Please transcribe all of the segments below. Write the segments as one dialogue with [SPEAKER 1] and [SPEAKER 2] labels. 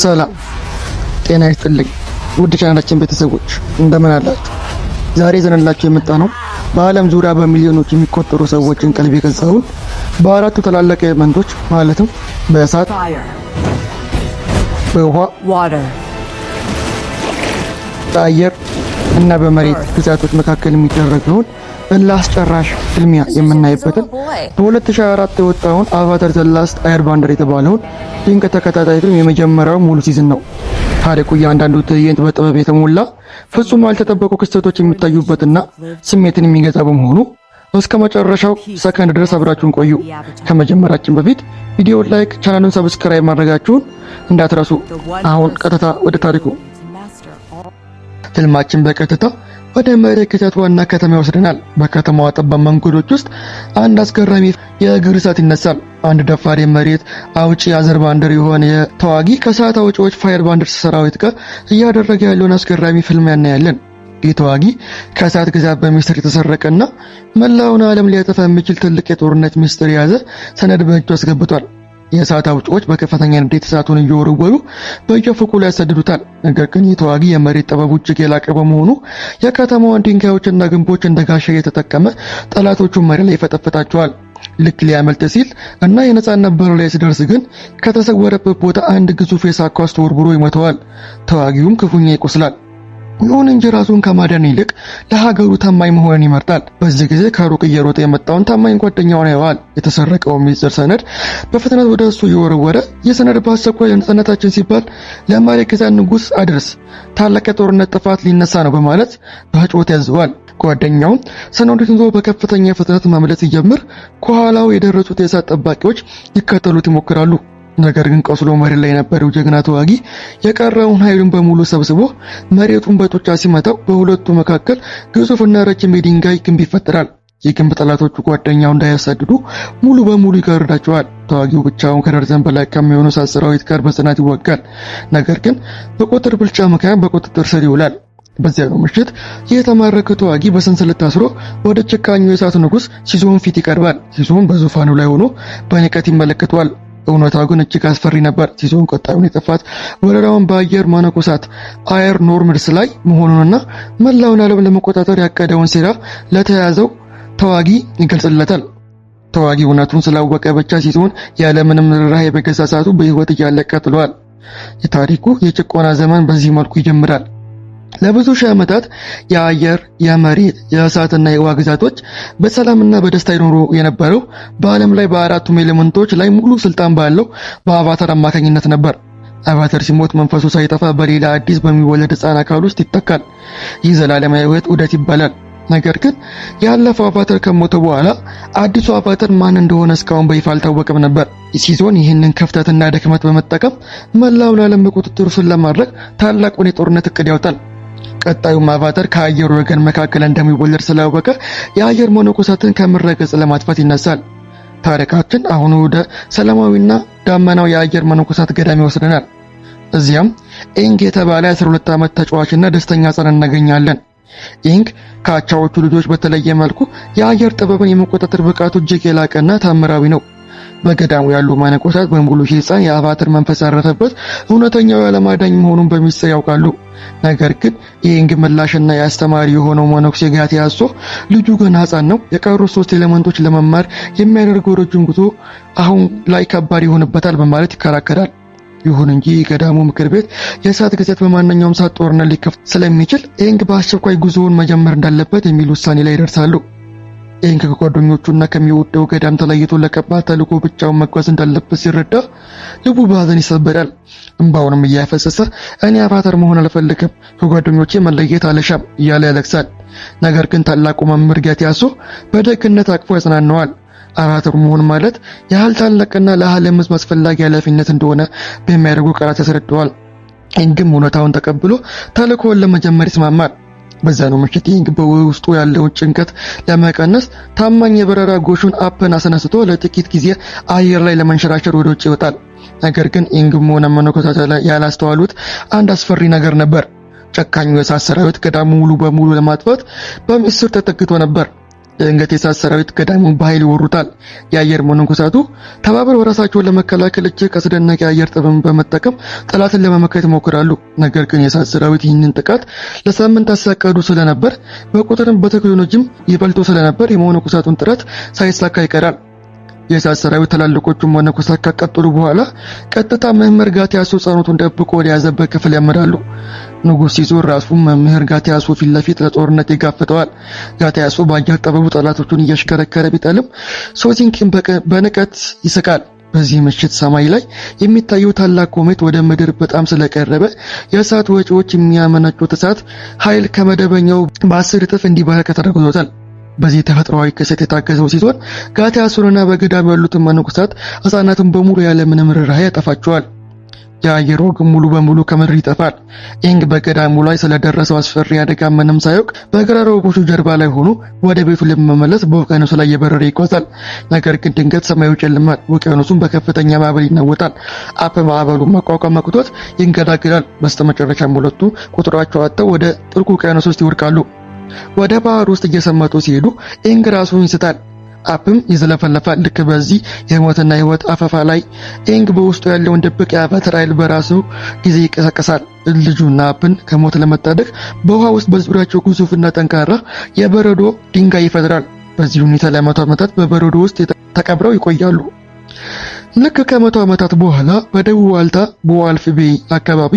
[SPEAKER 1] ሰላም ጤና ይስጥልኝ ውድ ቻናላችን ቤተሰቦች እንደምን አላችሁ? ዛሬ ዘነላችሁ የመጣ ነው በዓለም ዙሪያ በሚሊዮኖች የሚቆጠሩ ሰዎችን ቀልብ የገዛውን በአራቱ ታላላቅ ኤሌመንቶች ማለትም በእሳት፣ በውሃ፣ በአየር እና በመሬት ግዛቶች መካከል የሚደረገውን እልህ አስጨራሽ ፍልሚያ የምናይበትን በ2024 የወጣውን አቫታር ዘ ላስት ኤርባንደር የተባለውን ድንቅ ተከታታይ ፊልም የመጀመሪያው ሙሉ ሲዝን ነው። ታሪኩ እያንዳንዱ ትዕይንት በጥበብ የተሞላ ፍጹም ያልተጠበቁ ክስተቶች የሚታዩበትና ስሜትን የሚገዛ በመሆኑ እስከ መጨረሻው ሰከንድ ድረስ አብራችሁን ቆዩ። ከመጀመራችን በፊት ቪዲዮ ላይክ፣ ቻናሉን ሰብስክራይብ ማድረጋችሁን እንዳትረሱ። አሁን ቀጥታ ወደ ታሪኩ። ፊልማችን በቀጥታ ወደ መሬት ግዛት ዋና ከተማ ይወስደናል። በከተማዋ ጠባብ መንገዶች ውስጥ አንድ አስገራሚ የእግር እሳት ይነሳል። አንድ ደፋር የመሬት አውጪ አዘርባንደር የሆነ ተዋጊ ከእሳት አውጪዎች ፋየርባንደር ሰራዊት ጋር እያደረገ ያለውን አስገራሚ ፍልሚያ እናያለን። ይህ ተዋጊ ከእሳት ግዛት በሚስጥር የተሰረቀና መላውን ዓለም ሊያጠፋ የሚችል ትልቅ የጦርነት ሚስጥር የያዘ ሰነድ በእጁ አስገብቷል። የእሳት አውጪዎች በከፍተኛ ንዴት እሳቱን እየወረወሩ በየፎቁ ላይ ያሰድዱታል። ነገር ግን ይህ ተዋጊ የመሬት ጥበቡ እጅግ የላቀ በመሆኑ የከተማዋን ድንጋዮችና ግንቦች እንደ ጋሻ እየተጠቀመ ጠላቶቹን መሬት ላይ ይፈጠፍጣቸዋል። ልክ ሊያመልጥ ሲል እና የነጻነት በር ላይ ሲደርስ ግን ከተሰወረበት ቦታ አንድ ግዙፍ የእሳት ኳስ ተወርውሮ ይመታዋል። ተዋጊውም ክፉኛ ይቆስላል። ይሁን እንጂ ራሱን ከማዳን ይልቅ ለሀገሩ ታማኝ መሆንን ይመርጣል። በዚህ ጊዜ ከሩቅ እየሮጠ የመጣውን ታማኝ ጓደኛውን ያየዋል። የተሰረቀው ሚስጥር ሰነድ በፍጥነት ወደ እሱ እየወረወረ የሰነድ በአስቸኳይ ለነጻነታችን ሲባል ለመሬት ግዛት ንጉሥ አድርስ፣ ታላቅ የጦርነት ጥፋት ሊነሳ ነው በማለት በጩኸት ያዘዋል። ጓደኛውም ሰነዱን ይዞ በከፍተኛ ፍጥነት ማምለጥ ሲጀምር ከኋላው የደረሱት የእሳት ጠባቂዎች ሊከተሉት ይሞክራሉ። ነገር ግን ቆስሎ መሬት ላይ የነበረው ጀግና ተዋጊ የቀረውን ኃይሉን በሙሉ ሰብስቦ መሬቱን በጡጫ ሲመታው በሁለቱ መካከል ግዙፍና ረጅም የድንጋይ ግንብ ይፈጠራል። ይህ ግንብ ጠላቶቹ ጓደኛው እንዳያሳድዱ ሙሉ በሙሉ ይጋርዳቸዋል። ተዋጊው ብቻውን ከደርዘን በላይ ከሚሆኑ እሳት ሰራዊት ጋር በጽናት ይዋጋል። ነገር ግን በቁጥር ብልጫ ምክንያት በቁጥጥር ስር ይውላል። በዚያው ምሽት የተማረከ ተዋጊ በሰንሰለት ታስሮ ወደ ጨካኙ የእሳት ንጉሥ ሲዞን ፊት ይቀርባል። ሲዞን በዙፋኑ ላይ ሆኖ በንቀት ይመለከተዋል። እውነታው ግን እጅግ አስፈሪ ነበር። ሲዞን ቀጣዩን የጥፋት ወረራውን በአየር መነኮሳት አየር ኖርምድስ ላይ መሆኑንና መላውን ዓለም ለመቆጣጠር ያቀደውን ሴራ ለተያዘው ተዋጊ ይገልጽለታል። ተዋጊ እውነቱን ስላወቀ ብቻ ሲዞን ያለምንም ርኅራኄ በገዛ ሰዓቱ በሕይወት እያለ ቀጥሏል። የታሪኩ የጭቆና ዘመን በዚህ መልኩ ይጀምራል። ለብዙ ሺህ ዓመታት የአየር፣ የመሬት፣ የእሳትና የውሃ ግዛቶች በሰላምና በደስታ ይኖሩ የነበረው በዓለም ላይ በአራቱም ኤሌመንቶች ላይ ሙሉ ስልጣን ባለው በአቫታር አማካኝነት ነበር። አቫታር ሲሞት መንፈሱ ሳይጠፋ በሌላ አዲስ በሚወለድ ሕፃን አካል ውስጥ ይተካል። ይህ ዘላለማዊ ሕይወት ዑደት ይባላል። ነገር ግን ያለፈው አቫታር ከሞተ በኋላ አዲሱ አቫታር ማን እንደሆነ እስካሁን በይፋ አልታወቀም ነበር። ሲዞን ይህንን ክፍተትና ድክመት በመጠቀም መላውን ዓለም በቁጥጥሩ ስር ለማድረግ ታላቁን የጦርነት እቅድ ያወጣል። ቀጣዩም አቫታር ከአየር ወገን መካከል እንደሚወለድ ስላወቀ የአየር መነኮሳትን ከምድረ ገጽ ለማጥፋት ይነሳል። ታሪካችን አሁን ወደ ሰላማዊና ዳመናው የአየር መነኮሳት ገዳም ይወስደናል። እዚያም ኢንግ የተባለ 12 ዓመት ተጫዋችና ደስተኛ ሕፃን እናገኛለን። ኢንግ ከአቻዎቹ ልጆች በተለየ መልኩ የአየር ጥበብን የመቆጣጠር ብቃቱ እጅግ የላቀና ታምራዊ ነው። በገዳሙ ያሉ መነኮሳት በሙሉ ይህ ሕፃን የአቫታር መንፈስ ያረፈበት እውነተኛው የዓለም አዳኝ መሆኑን በሚስጥር ያውቃሉ። ነገር ግን የኢንግ ምላሽና የአስተማሪ የሆነው መነኩሴ ጋቲያሶ ልጁ ገና ሕፃን ነው፣ የቀሩት 3 ኤሌመንቶች ለመማር የሚያደርገው ረጅም ጉዞ አሁን ላይ ከባድ ይሆንበታል በማለት ይከራከራል። ይሁን እንጂ የገዳሙ ምክር ቤት የእሳት ግዛት በማንኛውም ሰዓት ጦርነት ሊከፍት ስለሚችል ኢንግ በአስቸኳይ ጉዞውን መጀመር እንዳለበት የሚል ውሳኔ ላይ ይደርሳሉ። ኢንግ ከጓደኞቹና ከሚወደው ገዳም ተለይቶ ለከባድ ተልዕኮ ብቻውን መጓዝ እንዳለበት ሲረዳ ልቡ በሐዘን ይሰበራል። እንባውንም እያፈሰሰ እኔ አቫታር መሆን አልፈልግም፣ ከጓደኞቼ መለየት አልሻም እያለ ያለቅሳል። ነገር ግን ታላቁ መምህር ጋቲያሶ በደግነት አቅፎ ያጽናናዋል። አቫታር መሆን ማለት ያህል ታላቅና ለዓለም ሕዝብ አስፈላጊ ኃላፊነት እንደሆነ በሚያደርጉ ቃላት ያስረዳዋል። ኢንግም እውነታውን ተቀብሎ ተልዕኮውን ለመጀመር ይስማማል። በዛኑ ምሽት ኢንግ በውስጡ ያለውን ጭንቀት ለመቀነስ ታማኝ የበረራ ጎሹን አፕን አስነስቶ ለጥቂት ጊዜ አየር ላይ ለመንሸራሸር ወደ ውጭ ይወጣል። ነገር ግን ኢንግም ሆነ መነኮሳት ያላስተዋሉት አንድ አስፈሪ ነገር ነበር። ጨካኙ የእሳት ሰራዊት ገዳሙ ሙሉ በሙሉ ለማጥፋት በሚስጥር ተጠግቶ ነበር። የድንገት የእሳት ሰራዊት ገዳሙን በኃይል ይወሩታል። የአየር መነኮሳቱ ተባብረው ራሳቸውን ለመከላከል እጅግ አስደናቂ የአየር ጥበብን በመጠቀም ጠላትን ለመመከት ይሞክራሉ። ነገር ግን የእሳት ሰራዊት ይህንን ጥቃት ለሳምንታት ሲያቀዱ ስለነበር፣ በቁጥርም በቴክኖሎጂም ይበልጡ ስለነበር የመነኮሳቱን ጥረት ሳይሳካ ይቀራል። የእሳት ሰራዊት ትላልቆቹ መነኮሳት ከቀጠሉ በኋላ ቀጥታ መምህር ጋትያሶ ጸሎቱን ደብቆ ወደያዘበት ክፍል ያመራሉ። ንጉሥ ሲዞር ራሱ መምህር ጋትያሶ ፊት ለፊት ለጦርነት ይጋፈጠዋል። ጋትያሶ በአየር ጥበቡ ጠላቶቹን እያሽከረከረ ቢጠልም ሶሲንኪን በንቀት ይስቃል። በዚህ ምሽት ሰማይ ላይ የሚታየው ታላቅ ኮሜት ወደ ምድር በጣም ስለቀረበ የእሳት ወጪዎች የሚያመነጩት እሳት ኃይል ከመደበኛው በ10 እጥፍ እንዲበረከት ተደርጎታል። በዚህ ተፈጥሯዊ ክስተት የታገዘው ሲሆን ጋትያሶንና በገዳም ያሉትን መነኮሳት ሕፃናትን በሙሉ ያለ ምንም ርኅራኄ ያጠፋቸዋል። የአየር ወግ ሙሉ በሙሉ ከምድር ይጠፋል። ኢንግ በገዳሙ ላይ ስለደረሰው አስፈሪ አደጋ ምንም ሳያውቅ በግራር ወፎቹ ጀርባ ላይ ሆኖ ወደ ቤቱ ለመመለስ በውቅያኖሱ ላይ እየበረረ ይጓዛል። ነገር ግን ድንገት ሰማዩ ይጨልማል። ውቅያኖሱም በከፍተኛ ማዕበል ይናወጣል። አፕ ማዕበሉን መቋቋም አቅቶት ይንገዳገዳል። በስተመጨረሻም ሁለቱ ቁጥራቸው አጥተው ወደ ጥልቁ ውቅያኖስ ውስጥ ይወድቃሉ። ወደ ባህር ውስጥ እየሰመጡ ሲሄዱ ኢንግ ራሱን ይስታል። አፕም ይዘለፈለፋል። ልክ በዚህ የሞትና ሕይወት አፈፋ ላይ ኢንግ በውስጡ ያለውን ድብቅ የአቫተር ኃይል በራሱ ጊዜ ይቀሰቀሳል። ልጁና አፕን ከሞት ለመታደግ በውሃ ውስጥ በዙሪያቸው ግዙፍና ጠንካራ የበረዶ ድንጋይ ይፈጥራል። በዚህ ሁኔታ ለ100 ዓመታት በበረዶ ውስጥ ተቀብረው ይቆያሉ። ልክ ከ100 ዓመታት በኋላ በደቡብ ዋልታ በዋልፍ ቤይ አካባቢ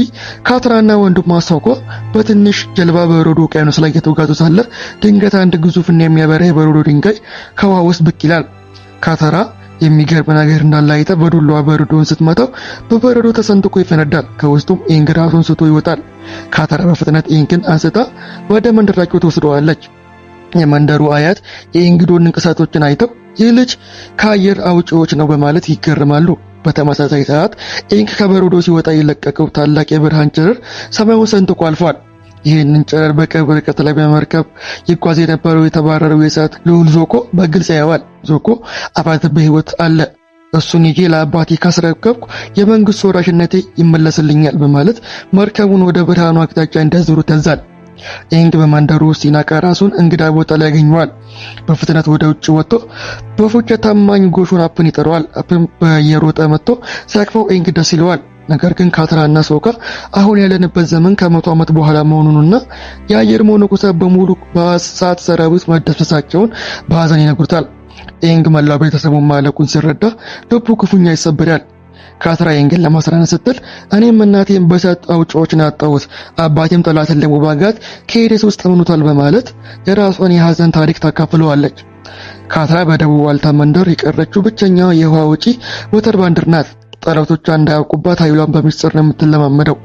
[SPEAKER 1] ካትራና ወንድሟ ሶኮ በትንሽ ጀልባ በበረዶ ውቅያኖስ ላይ እየተጓዙ ሳለ ድንገት አንድ ግዙፍና የሚያበራ የበረዶ ድንጋይ ከውሃ ውስጥ ብቅ ይላል። ካትራ የሚገርም ነገር እንዳለ አይታ በዱላዋ በረዶውን ስትመታው በበረዶ ተሰንጥቆ ይፈነዳል። ከውስጡም ኢንግ ራሱን ስቶ ይወጣል። ካትራ በፍጥነት ኢንግን አንስታ ወደ መንደራቸው ትወስደዋለች። የመንደሩ አያት የኢንግዶን እንቅስቃሴዎችን አይተው ይህ ልጅ ከአየር አውጪዎች ነው በማለት ይገርማሉ። በተመሳሳይ ሰዓት ኢንግ ከበረዶ ሲወጣ የለቀቀው ታላቅ የብርሃን ጨረር ሰማዩን ሰንጥቆ አልፏል። ይህንን ጨረር በቅርብ ርቀት ላይ በመርከብ ይጓዝ የነበረው የተባረረው የእሳት ልዑል ዞኮ በግልጽ ያየዋል። ዞኮ አባቴ በሕይወት አለ፣ እሱን ይዤ ለአባቴ ካስረከብኩ የመንግስት ወራሽነቴ ይመለስልኛል በማለት መርከቡን ወደ ብርሃኑ አቅጣጫ እንዲያዞሩ ታዛል። ኢንግ በመንደሩ ውስጥ ሲነቃ ራሱን እንግዳ ቦታ ላይ ያገኘዋል። በፍጥነት ወደ ውጭ ወጥቶ በፉጨት ታማኝ ጎሹን አፕን ይጠራዋል። አፕን በየሮጠ መጥቶ ሲያቅፈው ኢንግ ደስ ይለዋል። ነገር ግን ካትራና ሶካ አሁን ያለንበት ዘመን ከ100 ዓመት በኋላ መሆኑንና የአየር መነኮሳት በሙሉ በእሳት ሰራዊት መደምሰሳቸውን በሐዘን ይነግሩታል። ኢንግ መላው ቤተሰቡን ማለቁን ሲረዳ ልቡ ክፉኛ ይሰበራል። ካትራ ኢንግን ለማስራነት ስትል እኔም እናቴም በእሳት አውጪዎች ነው ያጣሁት፣ አባቴም ጠላትን ለመዋጋት ከሄደስ ውስጥ ተመኑታል በማለት የራሷን የሐዘን ታሪክ ታካፍለዋለች። ካትራ በደቡብ ዋልታ መንደር የቀረችው ብቸኛ የውሃ አውጪ ወተር ባንድር ናት። ጠላቶቿ እንዳያውቁባት ኃይሏን በሚስጥር ነው የምትለማመደው።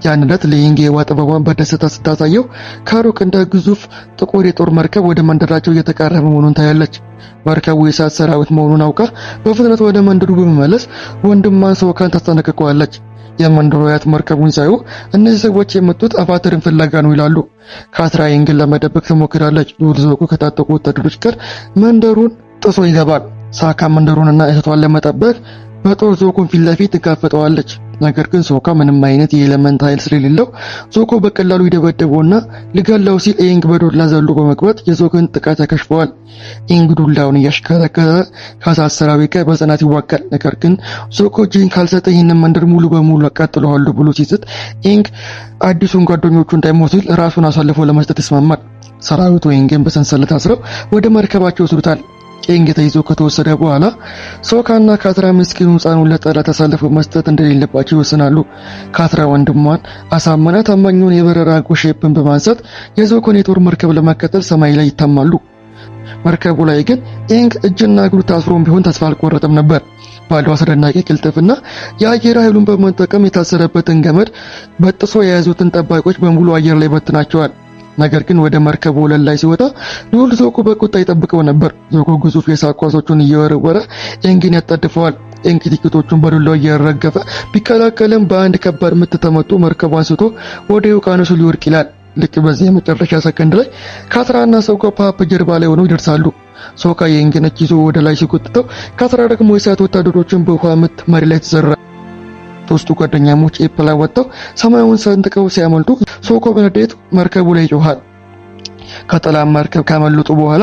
[SPEAKER 1] ያን ዕለት ለኢንግ የውሃ ጥበቧን በደስታ ስታሳየው ከሩቅ እንደ ግዙፍ ጥቁር የጦር መርከብ ወደ መንደራቸው እየተቃረበ መሆኑን ታያለች። መርከቡ የእሳት ሰራዊት መሆኑን አውቃ በፍጥነት ወደ መንደሩ በመመለስ ወንድሟን ሶካን ታስጠነቅቀዋለች። የመንደሩ አያት መርከቡን ሳዩ እነዚህ ሰዎች የመጡት አቫተርን ፍለጋ ነው ይላሉ። ካትራ ኢንግን ለመደበቅ ትሞክራለች። ልዑል ዞኮ ከታጠቁ ወታደሮች ጋር መንደሩን ጥሶ ይገባል። ሳካ መንደሩንና እህቷን ለመጠበቅ በጦር ዞኮን ፊት ለፊት ትጋፈጠዋለች። ነገር ግን ሶካ ምንም አይነት የኤሌመንት ኃይል ስለሌለው ዞኮ በቀላሉ ይደበደበውና ሊገላው ሲል ኢንግ በዱላ ዘሎ በመግባት የዞኮን ጥቃት ያከሽፈዋል። ኢንግ ዱላውን እያሽከረከረ ከእሳት ሰራዊት ጋር በጽናት ይዋጋል። ነገር ግን ዞኮ እጅህን ካልሰጠ ይህንን መንደር ሙሉ በሙሉ አቃጥለዋለሁ ብሎ ሲስት ኢንግ አዲሱን ጓደኞቹ እንዳይሞቱ ራሱን አሳልፎ ለመስጠት ይስማማል። ሰራዊቱ ኢንግን በሰንሰለት አስረው ወደ መርከባቸው ይወስዱታል። ኢንግ ተይዞ ከተወሰደ በኋላ ሶካና ካትራ ምስኪኑ ሕፃኑን ለጠላት አሳልፈው መስጠት እንደሌለባቸው ይወስናሉ። ካትራ ወንድሟን አሳመና ታማኙን የበረራ ጎሼፕን በማንሳት የዞኮን የጦር መርከብ ለመከተል ሰማይ ላይ ይታማሉ። መርከቡ ላይ ግን ኢንግ እጅና እግሩ ታስሮም ቢሆን ተስፋ አልቆረጠም ነበር። ባለው አስደናቂ ቅልጥፍና የአየር ኃይሉን በመጠቀም የታሰረበትን ገመድ በጥሶ የያዙትን ጠባቂዎች በሙሉ አየር ላይ በትናቸዋል። ነገር ግን ወደ መርከቡ ወለል ላይ ሲወጣ ልዑል ዞኮ በቁጣ ይጠብቀው ነበር። ዞኮ ግዙፍ የእሳት ኳሶቹን እየወረወረ ኢንግን ያጣድፈዋል። ኢንግ ጥቂቶቹን በዱላው እየረገፈ ቢከላከልም በአንድ ከባድ ምት ተመቶ መርከቧን ስቶ ወደ ውቅያኖሱ ሊወድቅ ይላል። ልክ በዚህ የመጨረሻ ሰከንድ ላይ ካትራና ሶካ ፓፕ ጀርባ ላይ ሆነው ይደርሳሉ። ሶካ የኢንግን እጅ ይዞ ወደ ላይ ሲጎትተው፣ ካትራ ደግሞ የእሳት ወታደሮችን በውሃ ምት መሬት ላይ ተዘራ። ሶስቱ ጓደኛሞች ኤፕላ ወጥተው ሰማዩን ሰንጥቀው ሲያመልጡ ሶኮ በንዴት መርከቡ ላይ ይጮሃል። ከጠላት መርከብ ካመለጡ በኋላ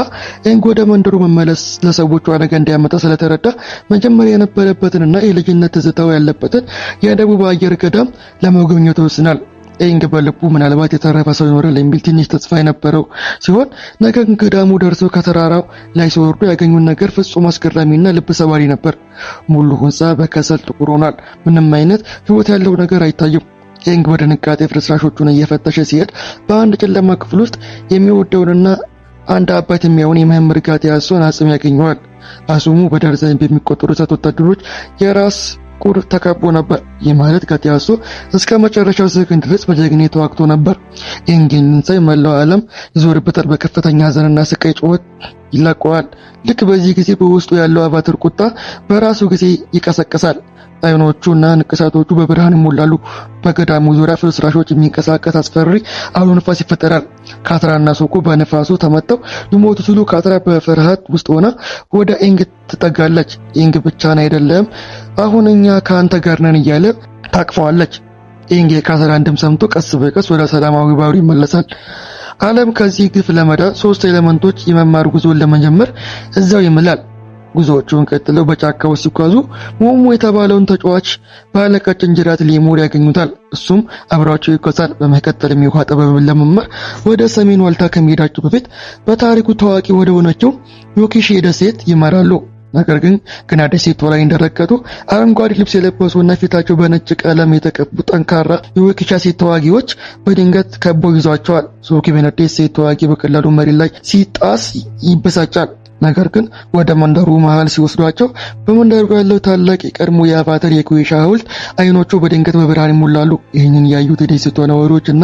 [SPEAKER 1] ኤንግ ወደ መንደሩ መመለስ ለሰዎቹ አደጋ እንዲያመጣ ስለተረዳ መጀመሪያ የነበረበትንና የልጅነት ትዝታው ያለበትን የደቡብ አየር ገዳም ለመጎብኘት ይወስናል። ኤንግ በልቡ ምናልባት የተረፈ ሰው ይኖራል የሚል ትንሽ ተስፋ የነበረው ሲሆን ነገር ግን ገዳሙ ደርሰው ከተራራው ላይ ሲወርዱ ያገኙት ነገር ፍጹም አስገራሚና ልብ ሰባሪ ነበር። ሙሉ ሕንጻ በከሰል ጥቁር ሆኗል። ምንም አይነት ሕይወት ያለው ነገር አይታይም። ኤንግ በድንጋጤ ፍርስራሾቹን እየፈተሸ ሲሄድ በአንድ ጨለማ ክፍል ውስጥ የሚወደውንና አንድ አባት የሚያውን የመምህር ጋቲያሶን አጽም ያገኘዋል። አጽሙ በደርዘን በሚቆጠሩ ሴት ወታደሮች የራስ ቁር ተከቦ ነበር። ይህ ማለት ጋቲያሶ እስከ መጨረሻው ሰከንድ ድረስ በጀግንነት ተዋግቶ ነበር። ኤንግን ሳይ መላው ዓለም ይዞርበታል። በከፍተኛ ሐዘንና ስቃይ ጩኸት ይላቀዋል። ልክ በዚህ ጊዜ በውስጡ ያለው አቫተር ቁጣ በራሱ ጊዜ ይቀሰቀሳል። አይኖቹና ንቅሳቶቹ በብርሃን ይሞላሉ። በገዳሙ ዙሪያ ፍርስራሾች የሚንቀሳቀስ አስፈሪ አውሎ ነፋስ ይፈጠራል። ካትራና ሶኮ በነፋሱ ተመተው ሊሞቱ ሲሉ ካትራ በፍርሃት ውስጥ ሆና ወደ ኤንግ ትጠጋለች። ኤንግ ብቻህን አይደለም አሁን እኛ ከአንተ ጋር ነን እያለ ታቅፈዋለች። ኤንግ የካትራን ድምፅ ሰምቶ ቀስ በቀስ ወደ ሰላማዊ ባህሩ ይመለሳል። ዓለም ከዚህ ግፍ ለመዳን 3 ኤሌመንቶች የመማር ጉዞን ለመጀመር እዛው ይምላል። ጉዞዎቹን ቀጥለው በጫካ ውስጥ ሲጓዙ ሞሞ የተባለውን ተጫዋች ባለቀጭን ጅራት ሌሙር ያገኙታል። እሱም አብሯቸው ይጓዛል። በመቀጠልም የውሃ ጥበብን ለመማር ወደ ሰሜን ዋልታ ከመሄዳቸው በፊት በታሪኩ ታዋቂ ወደ ሆነችው ዮኪሺ ደሴት ይመራሉ። ነገር ግን ገና ደሴቷ ላይ እንደረገጡ አረንጓዴ ልብስ የለበሱና ፊታቸው በነጭ ቀለም የተቀቡ ጠንካራ የዮኪሺ ሴት ተዋጊዎች በድንገት ከበው ይዟቸዋል። ሶኪ በነዴት ሴት ተዋጊ በቀላሉ መሬት ላይ ሲጣስ ይበሳጫል። ነገር ግን ወደ መንደሩ መሃል ሲወስዷቸው በመንደሩ ያለው ታላቅ የቀድሞ የአቫተር የኩዌሻ ሐውልት አይኖቹ በድንገት በብርሃን ይሞላሉ። ይህንን ያዩት የደሴቷ ነዋሪዎች እና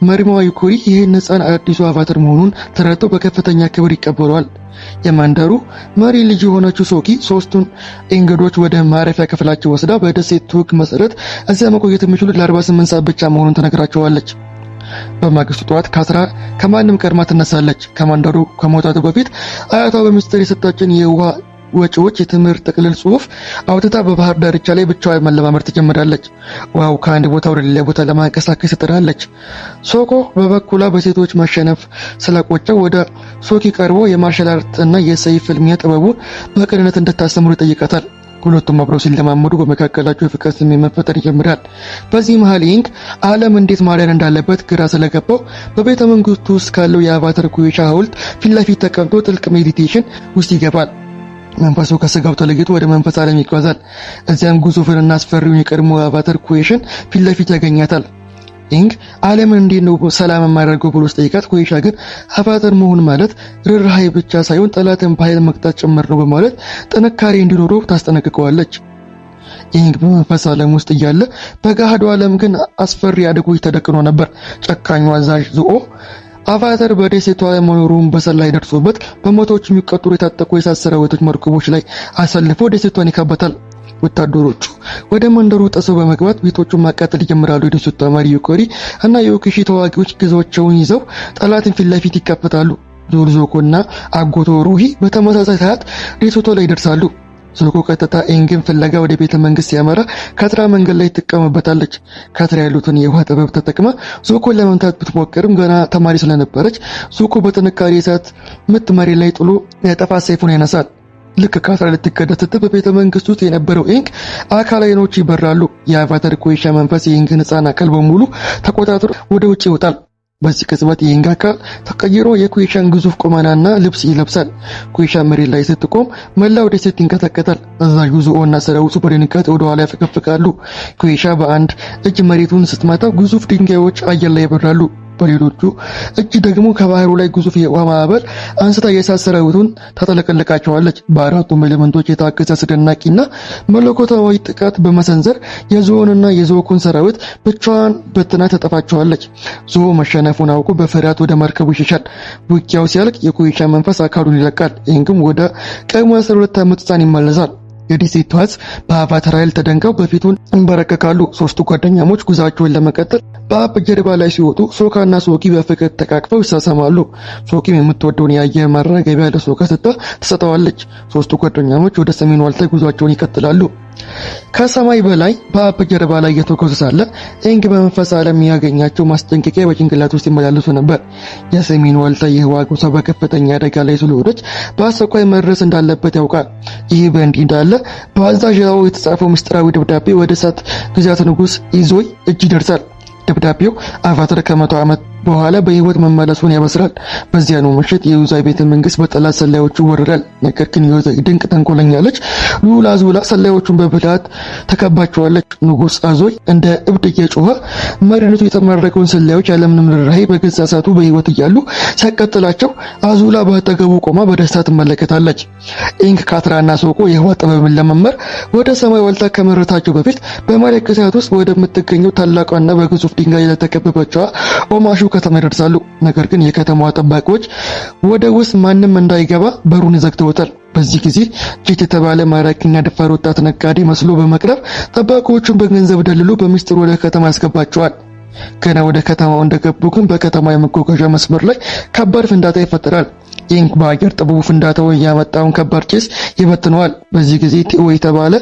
[SPEAKER 1] መሪማዋ ዩኮሪ ይህን ሕፃን አዲሱ አቫተር መሆኑን ተረድተው በከፍተኛ ክብር ይቀበሏል። የመንደሩ መሪ ልጅ የሆነችው ሶኪ 3ቱን እንግዶች ወደ ማረፊያ ክፍላቸው ወስዳ በደሴቱ ሕግ መሰረት እዚያ መቆየት የሚችሉት ለ48 ሰዓት ብቻ መሆኑን ተነግራቸዋለች። በማግስቱ ጠዋት ካትራ ከማንም ቀድማ ትነሳለች። ከመንደሩ ከመውጣቱ በፊት አያቷ በሚስጥር የሰጣችን የውሃ ወጪዎች የትምህርት ጥቅልል ጽሑፍ አውጥታ በባህር ዳርቻ ላይ ብቻዋን መለማመድ ትጀምራለች። ውሃው ከአንድ ቦታ ወደ ሌላ ቦታ ለማንቀሳቀስ ትጥራለች። ሶኮ በበኩሏ በሴቶች መሸነፍ ስለቆጨው ወደ ሶኪ ቀርቦ የማርሻል አርት እና የሰይፍ ፍልሚያ ጥበቡን በቅንነት እንድታስተምሩ ይጠይቃታል። ሁለቱም አብረው ሲለማመዱ በመካከላቸው የፍቅር ስሜት መፈጠር ይጀምራል። በዚህ መሃል ኢንግ ዓለም እንዴት ማዳን እንዳለበት ግራ ስለገባው በቤተ መንግስቱ ውስጥ ካለው የአቫተር ኩዌሻ ሐውልት ፊት ለፊት ተቀምጦ ጥልቅ ሜዲቴሽን ውስጥ ይገባል። መንፈሱ ከስጋው ተለይቶ ወደ መንፈስ ዓለም ይጓዛል። እዚያም ግዙፍንና አስፈሪውን የቀድሞ አቫተር ኩዌሽን ፊት ለፊት ያገኛታል። ኢንግ ዓለምን እንዴት ነው ሰላም የማያደርገው ብሎ ሲጠይቃት ኩዌሻ ግን አቫተር መሆን ማለት ርህራሄ ብቻ ሳይሆን ጠላትን በኃይል መቅጣት ጭምር ነው በማለት ጥንካሬ እንዲኖረው ታስጠነቅቀዋለች። ኢንግ በመንፈስ ዓለም ውስጥ እያለ በገሃዱ ዓለም ግን አስፈሪ አደጎች ተደቅኖ ነበር። ጨካኙ አዛዥ ዙኦ አቫተር በደሴቷ መኖሩን በሰላይ ደርሶበት በመቶዎች የሚቆጠሩ የታጠቁ የእሳት ሰራዊቶች መርከቦች ላይ አሰልፎ ደሴቷን ይከበታል። ወታደሮቹ ወደ መንደሩ ጥሰው በመግባት ቤቶቹን ማቃጠል ይጀምራሉ። የደሴቷ መሪ ዩኮሪ እና የዮኪሺ ተዋጊዎች ግዛቸውን ይዘው ጠላትን ፊት ለፊት ይከፈታሉ። ዞርዞኮና አጎቶ ሩሂ በተመሳሳይ ሰዓት ደሴቷ ላይ ይደርሳሉ። ዞኮ ቀጥታ ኤንግን ፍለጋ ወደ ቤተ መንግስት ሲያመራ ካትራ መንገድ ላይ ትቀመበታለች። ካትራ ያሉትን የውሃ ጥበብ ተጠቅማ ዞኮን ለመምታት ብትሞክርም ገና ተማሪ ስለነበረች ዞኮ በጥንካሬ እሳት ምት መሬት ላይ ጥሎ የጠፋት ሰይፉን ያነሳል። ልክ ካትራ ልትገደል ስትል በቤተ መንግስት ውስጥ የነበረው ኢንግ አካል አይኖቹ ይበራሉ። የአቫተር ኩዌሻ መንፈስ የኢንግን ሕፃን አካል በሙሉ ተቆጣጥሮ ወደ ውጭ ይወጣል። በዚህ ቅጽበት የኢንግ አካል ተቀይሮ የኩዌሻን ግዙፍ ቁመናና ልብስ ይለብሳል። ኩዌሻ መሬት ላይ ስትቆም መላው ደሴት ይንቀጠቀጣል። አዛዡ ዙኦና ሰራዊቱ በድንጋጤ ወደ ኋላ ያፈገፍጋሉ። ኩዌሻ በአንድ እጅ መሬቱን ስትመታ ግዙፍ ድንጋዮች አየር ላይ ይበራሉ። በሌሎቹ እጅ ደግሞ ከባህሩ ላይ ግዙፍ የውሃ ማዕበል አንስታ የእሳት ሰራዊቱን ታጠለቀለቃቸዋለች። በአራቱም ኤሌመንቶች የታገዘ አስደናቂና መለኮታዊ ጥቃት በመሰንዘር የዞንና የዞኮን ሰራዊት ብቻዋን በትና ተጠፋቸዋለች። ዞ መሸነፉን አውቆ በፍርሃት ወደ መርከቡ ይሸሻል። ውጊያው ሲያልቅ የኩዌሻ መንፈስ አካሉን ይለቃል። ኢንግም ወደ ቀድሞ 12 ዓመት ሕፃን ይመለሳል። የደሴቷ ሕዝብ በአቫተር ኃይል ተደንቀው በፊቱን እንበረከካሉ። 3ቱ ጓደኛሞች ጉዟቸውን ለመቀጠል በአብ ጀርባ ላይ ሲወጡ ሶካና ሶኪ በፍቅር ተቃቅፈው ይሳሰማሉ። ሶኪም የምትወደውን የአየር ማራገቢያ ለሶካ ትሰጠዋለች። 3ቱ ጓደኛሞች ወደ ሰሜን ዋልታ ጉዟቸውን ይቀጥላሉ። ከሰማይ በላይ በአብ ጀርባ ላይ እየተጓዙ ሳለ ኤንግ በመንፈስ ዓለም ያገኛቸው ማስጠንቀቂያ በጭንቅላት ውስጥ ይመላለሱ ነበር። የሰሜን ዋልታ የህዋ ጉዞ በከፍተኛ አደጋ ላይ ስለሆነች በአስቸኳይ መድረስ እንዳለበት ያውቃል። ይህ በእንዲህ እንዳለ በአዛዥው የተጻፈው ምስጢራዊ ደብዳቤ ወደ እሳት ግዛት ንጉሥ ኢዞይ እጅ ይደርሳል። ደብዳቤው አቫታር ከመቶ ዓመት በኋላ በህይወት መመለሱን ያበስራል። በዚያኑ ምሽት የዩዛይ ቤተ መንግስት በጠላት ሰላዮቹ ይወረራል። ነገር ግን ዩዛይ ድንቅ ተንኮለኛ ልጅ ሉላ አዙላ ሰላዮቹን በብልሃት ተከባቸዋለች። ንጉሥ አዞይ እንደ እብድ እየጮኸ መሪነቱ የተመረቀውን ሰላዮች ያለምንም ርኅራኄ በገዛ እሳቱ በህይወት እያሉ ሲያቀጥላቸው አዙላ በአጠገቡ ቆማ በደስታ ትመለከታለች። ኢንግ ካትራና ሶኮ የህዋ ጥበብን ለመማር ወደ ሰማይ ዋልታ ከመረታቸው በፊት በመሬት ግዛት ውስጥ ወደምትገኘው ታላቋና በግዙፍ ድንጋይ ለተከበበችው ኦማሹ ከተማ ይደርሳሉ። ነገር ግን የከተማዋ ጠባቂዎች ወደ ውስጥ ማንም እንዳይገባ በሩን ዘግተውታል። በዚህ ጊዜ ጄት የተባለ ማራኪና ደፋር ወጣት ነጋዴ መስሎ በመቅረብ ጠባቂዎቹን በገንዘብ ደልሎ በሚስጥር ወደ ከተማ ያስገባቸዋል። ገና ወደ ከተማው እንደገቡ ግን በከተማ የመጓጓዣ መስመር ላይ ከባድ ፍንዳታ ይፈጠራል። ኢንግ በአየር ጥበቡ ፍንዳታው ያመጣውን ከባድ ጭስ ይበትነዋል። በዚህ ጊዜ ቲኦ የተባለ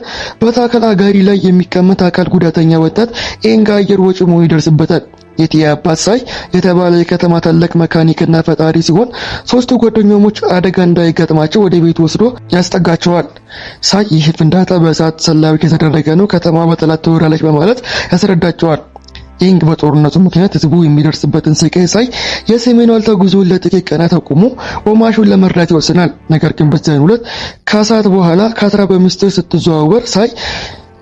[SPEAKER 1] በታከላ ጋሪ ላይ የሚቀመጥ አካል ጉዳተኛ ወጣት ኢንግ አየር ወጪ መሆኑ ይደርስበታል። የቲያ አባት ሳይ የተባለ የከተማ ታላቅ መካኒክና ፈጣሪ ሲሆን ሶስቱ ጓደኞች አደጋ እንዳይገጥማቸው ወደ ቤቱ ወስዶ ያስጠጋቸዋል። ሳይ ይህ ፍንዳታ በእሳት ሰላዮች የተደረገ ነው፣ ከተማ በጠላት ተወራለች በማለት ያስረዳቸዋል። ኢንግ በጦርነቱ ምክንያት ህዝቡ የሚደርስበትን ስቃይ ሳይ የሰሜን ዋልታ ጉዞውን ለጥቂት ቀናት አቁሞ ኦማሹን ለመርዳት ይወስናል። ነገር ግን በዚያን ዕለት ከሰዓት በኋላ ካትራ በሚስጥር ስትዘዋወር ሳይ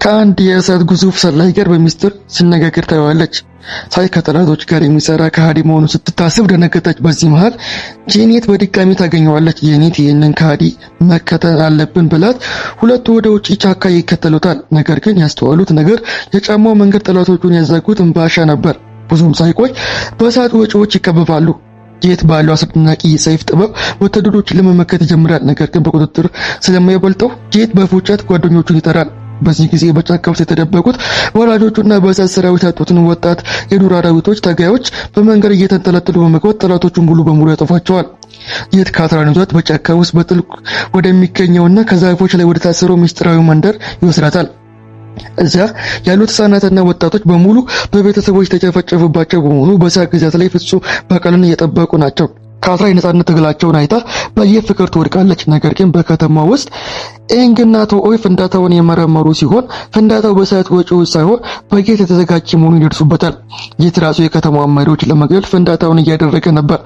[SPEAKER 1] ከአንድ የእሳት ግዙፍ ሰላይ ጋር በሚስጥር ሲነጋገር ታየዋለች። ሳይ ከጠላቶች ጋር የሚሰራ ከሃዲ መሆኑን ስትታስብ ደነገጠች። በዚህ መሃል ጄኔት በድጋሚ ታገኘዋለች። ጄኔት ይህንን ከሃዲ መከተል አለብን ብላት ሁለቱ ወደ ውጪ ጫካ ይከተሉታል። ነገር ግን ያስተዋሉት ነገር የጫማው መንገድ ጠላቶቹን ያዘጉት እምባሻ ነበር። ብዙም ሳይቆይ በእሳት ወጪዎች ይከበባሉ። ጄት ባለው አስደናቂ የሰይፍ ጥበብ ወታደሮችን ለመመከት ይጀምራል። ነገር ግን በቁጥጥር ስለማይበልጠው ጄት በፉጨት ጓደኞቹን ይጠራል። በዚህ ጊዜ በጫካ ውስጥ የተደበቁት ወላጆቹና በእሳት ሰራዊት ያጡትን ወጣት የዱር አራዊቶች ታጋዮች በመንገድ እየተንጠለጠሉ በመግባት ጠላቶቹን ሙሉ በሙሉ ያጠፏቸዋል። ጄት ካትራን ይዟት በጫካ ውስጥ በጥልቅ ወደሚገኘውና ከዛፎች ላይ ወደ ታሰረው ምስጢራዊ መንደር ይወስዳታል። እዚያ ያሉት ህጻናትና ወጣቶች በሙሉ በቤተሰቦች ተጨፈጨፉባቸው በመሆኑ በእሳት ግዛት ላይ ፍጹም በቀልን እየጠበቁ ናቸው። ካትራ የነጻነት ትግላቸውን አይታ በየፍቅር ትወድቃለች። ነገር ግን በከተማ ውስጥ ኤንግና ቶኦይ ፍንዳታውን የመረመሩ ሲሆን ፍንዳታው በእሳት ወጪዎች ሳይሆን በጌት የተዘጋጀ መሆኑን ይደርሱበታል። ጄት ራሱ የከተማዋን መሪዎች ለመግደል ፍንዳታውን እያደረገ ነበር።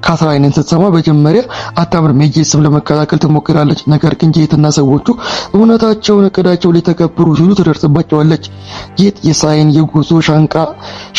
[SPEAKER 1] ካትራ ይህንን ስትሰማ በመጀመሪያ አታምንም። የጄት ስም ለመከላከል ትሞክራለች። ነገር ግን ጄትና ሰዎቹ እውነታቸውን እቅዳቸው ሊተገብሩ ሲሉ ትደርስባቸዋለች። ጄት የሳይን የጉዞ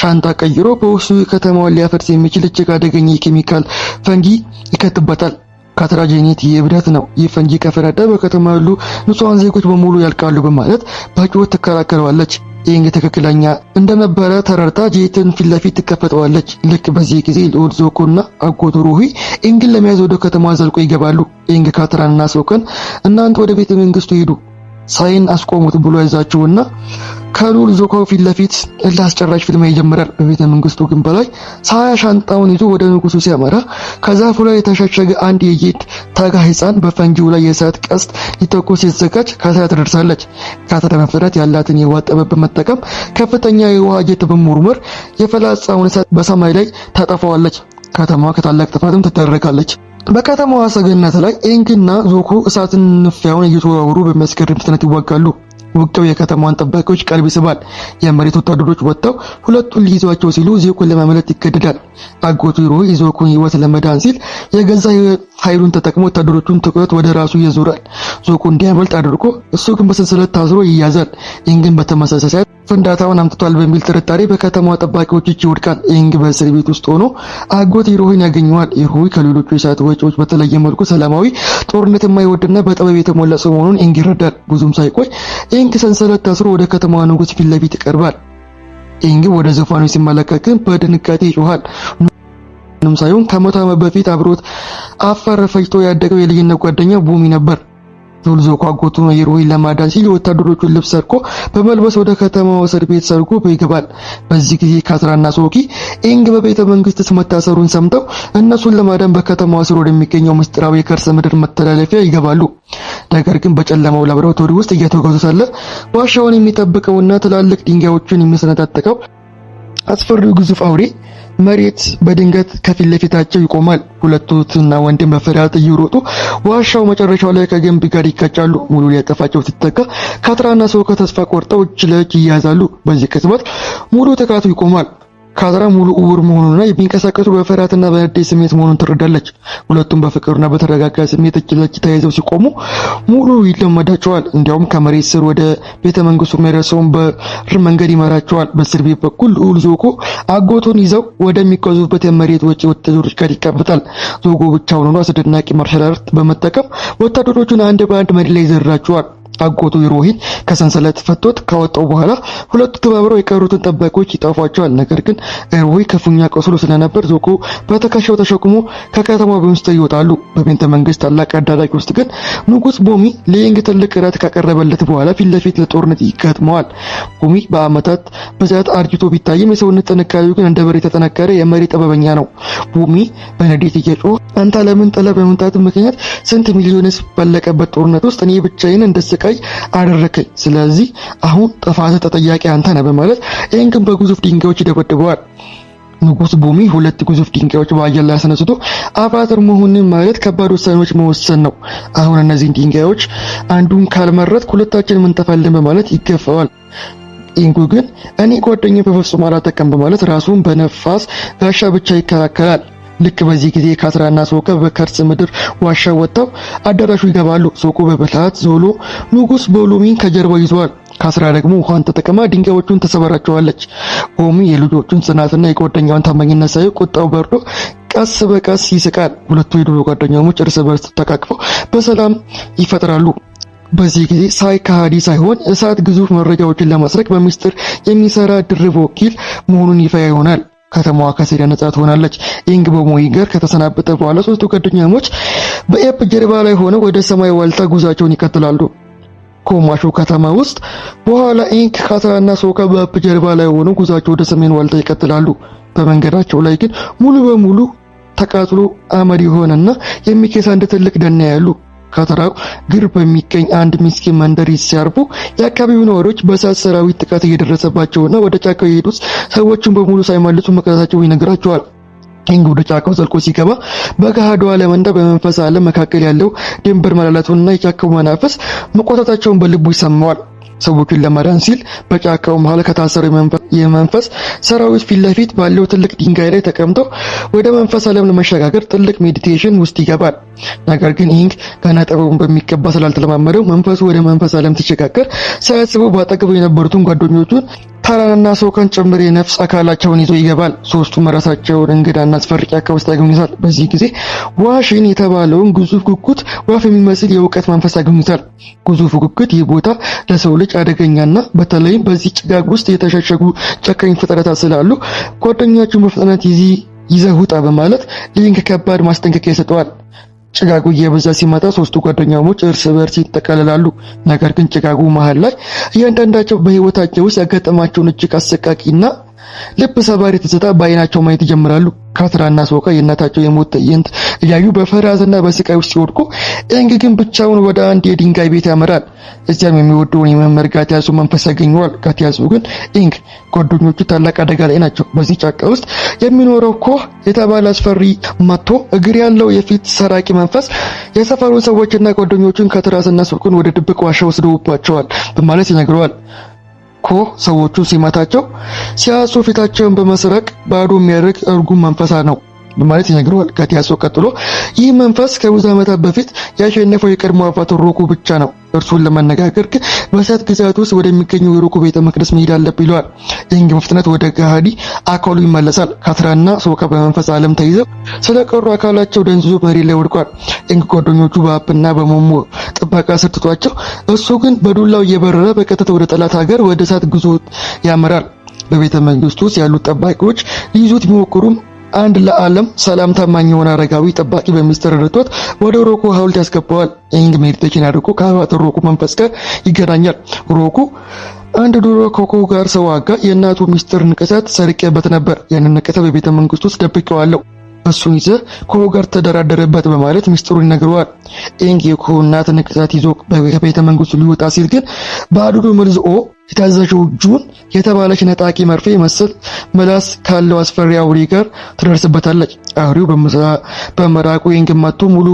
[SPEAKER 1] ሻንጣ ቀይሮ በውስጡ ከተማዋን ሊያፈርስ የሚችል እጅግ አደገኛ የኬሚካል ፈንጂ ይከትበታል። ካትራ ጄኔት የእብደት ነው፣ ይህ ፈንጂ ከፈነዳ በከተማ ያሉ ንጹሃን ዜጎች በሙሉ ያልቃሉ በማለት በጩኸት ትከራከረዋለች። ኢንግ ትክክለኛ እንደነበረ ተረድታ ጄትን ፊት ለፊት ትከፈተዋለች። ልክ በዚህ ጊዜ ልዑል ዞኮና አጎቱ ሩሂ ኢንግን ለመያዝ ወደ ከተማ ዘልቆ ይገባሉ። ኢንግ ካትራንና ሶኮን እናንተ ወደ ቤተ መንግስቱ ሄዱ፣ ሳይን አስቆሙት ብሎ ያዛቸውና ከልዑል ዞኮ ፊት ለፊት አስጨራሽ ፍልሚያ ይጀምራል። በቤተ መንግስቱ ግንብ ላይ ሳያ ሻንጣውን ይዞ ወደ ንጉሱ ሲያመራ ከዛፉ ላይ የተሸሸገ አንድ የጄት ታጋ ህፃን በፈንጂው ላይ የእሳት ቀስት ሊተኮስ ሲዘጋጅ ካትራ ትደርሳለች። ካትራ በፍጥነት ያላትን የውሃ ጥበብ በመጠቀም ከፍተኛ የውሃ ጄት በመወርወር የፈላጻውን እሳት በሰማይ ላይ ታጠፋዋለች። ከተማዋ ከታላቅ ጥፋትም ትደረጋለች። በከተማዋ ሰገነት ላይ ኢንግና ዞኮ እሳትን ንፊያውን እየተወራወሩ በሚያስገርም ፍጥነት ይዋጋሉ። ውጊያው የከተማዋን ጠባቂዎች ቀልብ ይስባል። የመሬት ወታደሮች ወጥተው ሁለቱን ሊይዟቸው ሲሉ ዞኮን ለማምለጥ ይገደዳል። አጎቱ ሩሂ ዞኮን ህይወት ለመዳን ሲል የገዛ ኃይሉን ተጠቅሞ ወታደሮቹን ትኩረት ወደ ራሱ ያዞራል። ዞኮ እንዲያመልጥ አድርጎ እሱ ግን በሰንሰለት ታስሮ ይያዛል። ኢንግን በተመሳሳይ ሰዓት ፍንዳታውን አምጥቷል በሚል ጥርጣሬ በከተማዋ ጠባቂዎች እጅ ይወድቃል። ኢንግ በእስር ቤት ውስጥ ሆኖ አጎት ሩሂን ያገኘዋል። ሩሂ ከሌሎቹ የእሳት ወጪዎች በተለየ መልኩ ሰላማዊ ጦርነት የማይወድና በጥበብ የተሞላ ሰው መሆኑን ኢንግ ይረዳል። ብዙም ሳይቆይ ኢንግ ሰንሰለት ታስሮ ወደ ከተማዋ ንጉስ ፊት ለፊት ይቀርባል። ኢንግ ወደ ዙፋኑ ሲመለከት ግን በድንጋጤ ይጮሃል። ምንም ሳይሆን ከመቶ ዓመት በፊት አብሮት አፈር ፈጅቶ ያደገው የልጅነት ጓደኛው ቡሚ ነበር። ዞልዞኮ አጎቱ ኢሩሂን ለማዳን ሲል ወታደሮቹን ልብስ ሰርቆ በመልበስ ወደ ከተማው እስር ቤት ሰርጎ ይገባል። በዚህ ጊዜ ካትራና ሶኪ ኤንግ በቤተ መንግስት መታሰሩን ሰምተው እነሱን ለማዳን በከተማው ስር ወደሚገኘው ምስጢራዊ የከርሰ ምድር መተላለፊያ ይገባሉ። ነገር ግን በጨለማው ላብራቶሪ ውስጥ እየተጓዙ ሳለ ዋሻውን የሚጠብቀውና ትላልቅ ድንጋዮችን የሚሰነጣጥቀው አስፈሪው ግዙፍ አውሬ መሬት በድንገት ከፊት ለፊታቸው ይቆማል። ሁለቱ እህትና ወንድም በፍርሃት እየሮጡ ዋሻው መጨረሻው ላይ ከግንብ ጋር ይጋጫሉ። ሙሉ ሊያጠፋቸው ሲተካ ካትራና ሶኮ ተስፋ ቆርጠው እጅ ለእጅ ይያዛሉ። በዚህ ቅጽበት ሙሉ ጥቃቱ ይቆማል። ካትራ ሙሉ ዕውር መሆኑንና የሚንቀሳቀሱ በፍርሃትና በንዴት ስሜት መሆኑን ትረዳለች። ሁለቱም በፍቅርና በተረጋጋ ስሜት እጅ ለእጅ ተያይዘው ሲቆሙ ሙሉ ይለመዳቸዋል። እንዲያውም ከመሬት ስር ወደ ቤተ መንግስቱ የሚደርሰውን በር መንገድ ይመራቸዋል። በእስር ቤት በኩል ልዑል ዞጎ አጎቱን ይዘው ወደሚጓዙበት የመሬት ወጪ ወታደሮች ጋር ይቀበጣል። ዞጎ ብቻውን ሆኖ አስደናቂ ማርሻል አርት በመጠቀም ወታደሮቹን አንድ በአንድ መሬት ላይ ይዘራቸዋል። አጎቱ ኢሩሂን ከሰንሰለት ፈቶት ካወጣው በኋላ ሁለቱ ተባብረው የቀሩትን ጠባቂዎች ይጠፏቸዋል። ነገር ግን ኢሩሂ ክፉኛ ቆስሎ ስለነበር ዞጎ በትከሻው ተሸክሞ ከከተማው በምስጢር ይወጣሉ። በቤተ መንግስት ታላቅ አዳራሽ ውስጥ ግን ንጉስ ቦሚ ለኤንግ ትልቅ እራት ካቀረበለት በኋላ ፊት ለፊት ለጦርነት ይገጥመዋል። ቦሚ በአመታት ብዛት አርጅቶ ቢታይም የሰውነት ጥንካሬው ግን እንደ ብረት የተጠነከረ የመሬት ጥበበኛ ነው። ቦሚ በንዴት እየጮኸ አንተ ለምን ጥለህ በመምጣት ምክንያት ስንት ሚሊዮንስ ባለቀበት ጦርነት ውስጥ እኔ ብቻዬን እንደስቃይ አደረከኝ። ስለዚህ አሁን ጥፋትህ ተጠያቂ አንተ ነህ በማለት ኤንግን በግዙፍ ድንጋዮች ይደበድበዋል። ንጉስ ቦሚ ሁለት ግዙፍ ድንጋዮች በአየር ላይ አስነስቶ አባትር መሆንን ማለት ከባድ ውሳኔዎች መወሰን ነው። አሁን እነዚህን ድንጋዮች አንዱን ካልመረጥክ ሁለታችንም እንጠፋለን በማለት ይገፋዋል። ኤንጉ ግን እኔ ጓደኛዬ በፍጹም አላጠቀም በማለት ራሱን በነፋስ ጋሻ ብቻ ይከላከላል። ልክ በዚህ ጊዜ ካትራና ሶኮ በከርሰ ምድር ዋሻ ወጥተው አዳራሹ ይገባሉ። ሶኮ በብልሃት ዞሎ ንጉስ ቦሉሚን ከጀርባው ይዟል። ካትራ ደግሞ ውሃን ተጠቅማ ድንጋዮቹን ተሰበራቸዋለች። ቦሚ የልጆቹን ጽናትና የጓደኛውን ታማኝነት ሳይ ቁጣው በርዶ ቀስ በቀስ ይስቃል። ሁለቱ የድሮ ጓደኛሞች እርስ በርስ ተቃቅፈው በሰላም ይፈጥራሉ። በዚህ ጊዜ ሳይ ከሃዲ ሳይሆን እሳት ግዙፍ መረጃዎችን ለማስረቅ በሚስጥር የሚሰራ ድርብ ወኪል መሆኑን ይፋ ይሆናል። ከተማዋ ከሴራ ነጻ ትሆናለች። ኤንግ በሞይ ጋር ከተሰናበተ በኋላ ሶስቱ ጓደኛሞች በኤፕ ጀርባ ላይ ሆነው ወደ ሰማይ ዋልታ ጉዟቸውን ይቀጥላሉ። ኮማሾ ከተማ ውስጥ በኋላ ኤንግ ካትራና ሶኮ በኤፕ ጀርባ ላይ ሆነው ጉዟቸው ወደ ሰሜን ዋልታ ይቀጥላሉ። በመንገዳቸው ላይ ግን ሙሉ በሙሉ ተቃጥሎ አመድ የሆነና የሚከሳ አንድ ትልቅ ደን ያያሉ። ካትራው ግር በሚገኝ አንድ ምስኪን መንደር ሲያርፉ የአካባቢው ነዋሪዎች በእሳት ሰራዊት ጥቃት እየደረሰባቸውና ወደ ጫካው የሄዱት ሰዎችን በሙሉ ሳይመልሱ መቅረታቸው ይነግራቸዋል። ኤንግ ወደ ጫካው ዘልቆ ሲገባ በገሃዱ ዓለምና በመንፈስ ዓለም መካከል ያለው ድንበር መላላቱንና የጫካው መናፈስ መቆጣታቸውን በልቡ ይሰማዋል። ሰዎችን ለማዳን ሲል በጫካው መሃል ከታሰረው የመንፈስ ሰራዊት ፊት ለፊት ባለው ትልቅ ድንጋይ ላይ ተቀምጦ ወደ መንፈስ ዓለም ለመሸጋገር ትልቅ ሜዲቴሽን ውስጥ ይገባል። ነገር ግን ኤንግ ገና ጥበቡን በሚገባ ስላልተለማመደው መንፈሱ ወደ መንፈስ ዓለም ሲሸጋገር ሳያስበው ባጠገቡ የነበሩትን ጓደኞቹን ታራንና ሶኮን ጭምር የነፍስ አካላቸውን ይዞ ይገባል። ሶስቱም ራሳቸውን እንግዳና አስፈሪ ጫካ ውስጥ ያገኙታል። በዚህ ጊዜ ዋሽን የተባለውን ግዙፍ ጉጉት ወፍ የሚመስል የእውቀት መንፈስ ያገኙታል። ግዙፍ ጉጉት ይህ ቦታ ለሰው ልጅ አደገኛና በተለይም በዚህ ጭጋግ ውስጥ የተሸሸጉ ጨካኝ ፍጥረታት ስላሉ ጓደኛቸውን በፍጥነት ይዘህ ውጣ በማለት ኤንግ ከባድ ማስጠንቀቂያ ይሰጠዋል። ጭጋጉ እየበዛ ሲመጣ ሶስቱ ጓደኛሞች እርስ በርስ ይጠቃለላሉ። ነገር ግን ጭጋጉ መሃል ላይ እያንዳንዳቸው በህይወታቸው ውስጥ ያጋጠማቸውን እጅግ አሰቃቂና ልብ ሰባሪ ትዝታ በአይናቸው ማየት ይጀምራሉ። ካትራና ሶኮ የእናታቸው የሞት ትዕይንት እያዩ በፍርሃትና በስቃይ ውስጥ ሲወድቁ ኤንግ ግን ብቻውን ወደ አንድ የድንጋይ ቤት ያመራል። እዚያም የሚወደውን የመምህር ጋቲያሱ መንፈስ ያገኘዋል። ጋቲያሱ ግን ኤንግ ጓደኞቹ ታላቅ አደጋ ላይ ናቸው። በዚህ ጫካ ውስጥ የሚኖረው ኮህ የተባለ አስፈሪ መጥቶ እግር ያለው የፊት ሰራቂ መንፈስ የሰፈሩን ሰዎችና ጓደኞቹን ካትራና ሶኮን ወደ ድብቅ ዋሻ ወስደውባቸዋል በማለት ይነግረዋል። ኮህ ሰዎቹ ሲመታቸው ሲያሱ ፊታቸውን በመስረቅ ባዶ የሚያደርግ እርጉም መንፈሳ ነው በማለት ይነግረዋል። ጋቲያሱ ቀጥሎ ይህ መንፈስ ከብዙ ዓመታት በፊት ያሸነፈው የቀድሞ አባት ሮኩ ብቻ ነው። እርሱን ለማነጋገር ግን በእሳት ግዛት ውስጥ ወደሚገኘው የሮኩ ቤተ መቅደስ መሄድ አለብህ ይለዋል። ኤንግ በፍጥነት ወደ ገሃዲ አካሉ ይመለሳል። ካትራና ሶኮ በመንፈስ ዓለም ተይዘው ስለቀሩ አካላቸው ደንዝዞ መሬት ላይ ወድቋል። ኤንግ ጓደኞቹ በአፕና በሞሞ ጥበቃ ስር ትቷቸው፣ እሱ ግን በዱላው እየበረረ በቀጥታ ወደ ጠላት ሀገር ወደ እሳት ጉዞ ያመራል። በቤተ መንግስቱ ውስጥ ያሉት ጠባቂዎች ሊይዙት ቢሞክሩም አንድ ለዓለም ሰላም ታማኝ የሆነ አረጋዊ ጠባቂ በሚስጥር ረድቶት ወደ ሮኩ ሐውልት ያስገባዋል። ኢንግ ሜዲቴሽን አድርጎ ከአባቱ ሮኩ መንፈስ ጋር ይገናኛል። ሮኩ አንድ ድሮ ኮኮ ጋር ሰዋጋ የእናቱ ሚስጥር ንቅሳት ሰርቄበት ነበር። ያንን ንቅሳት በቤተ መንግስት ውስጥ ደብቄዋለሁ። እሱን ይዘህ ኮኮ ጋር ተደራደረበት በማለት ሚስጥሩን ይነግረዋል። ኢንግ የኮኮ እናት ንቅሳት ይዞ ከቤተ መንግስቱ ሊወጣ ሲል ግን በአዱዶ መልዝኦ የታዘዘው ጁን የተባለች ነጣቂ መርፌ መሰል ምላስ ካለው አስፈሪ አውሬ ጋር ትደርስበታለች። አውሬው በመራቁ ኢንግ መጥቶ ሙሉ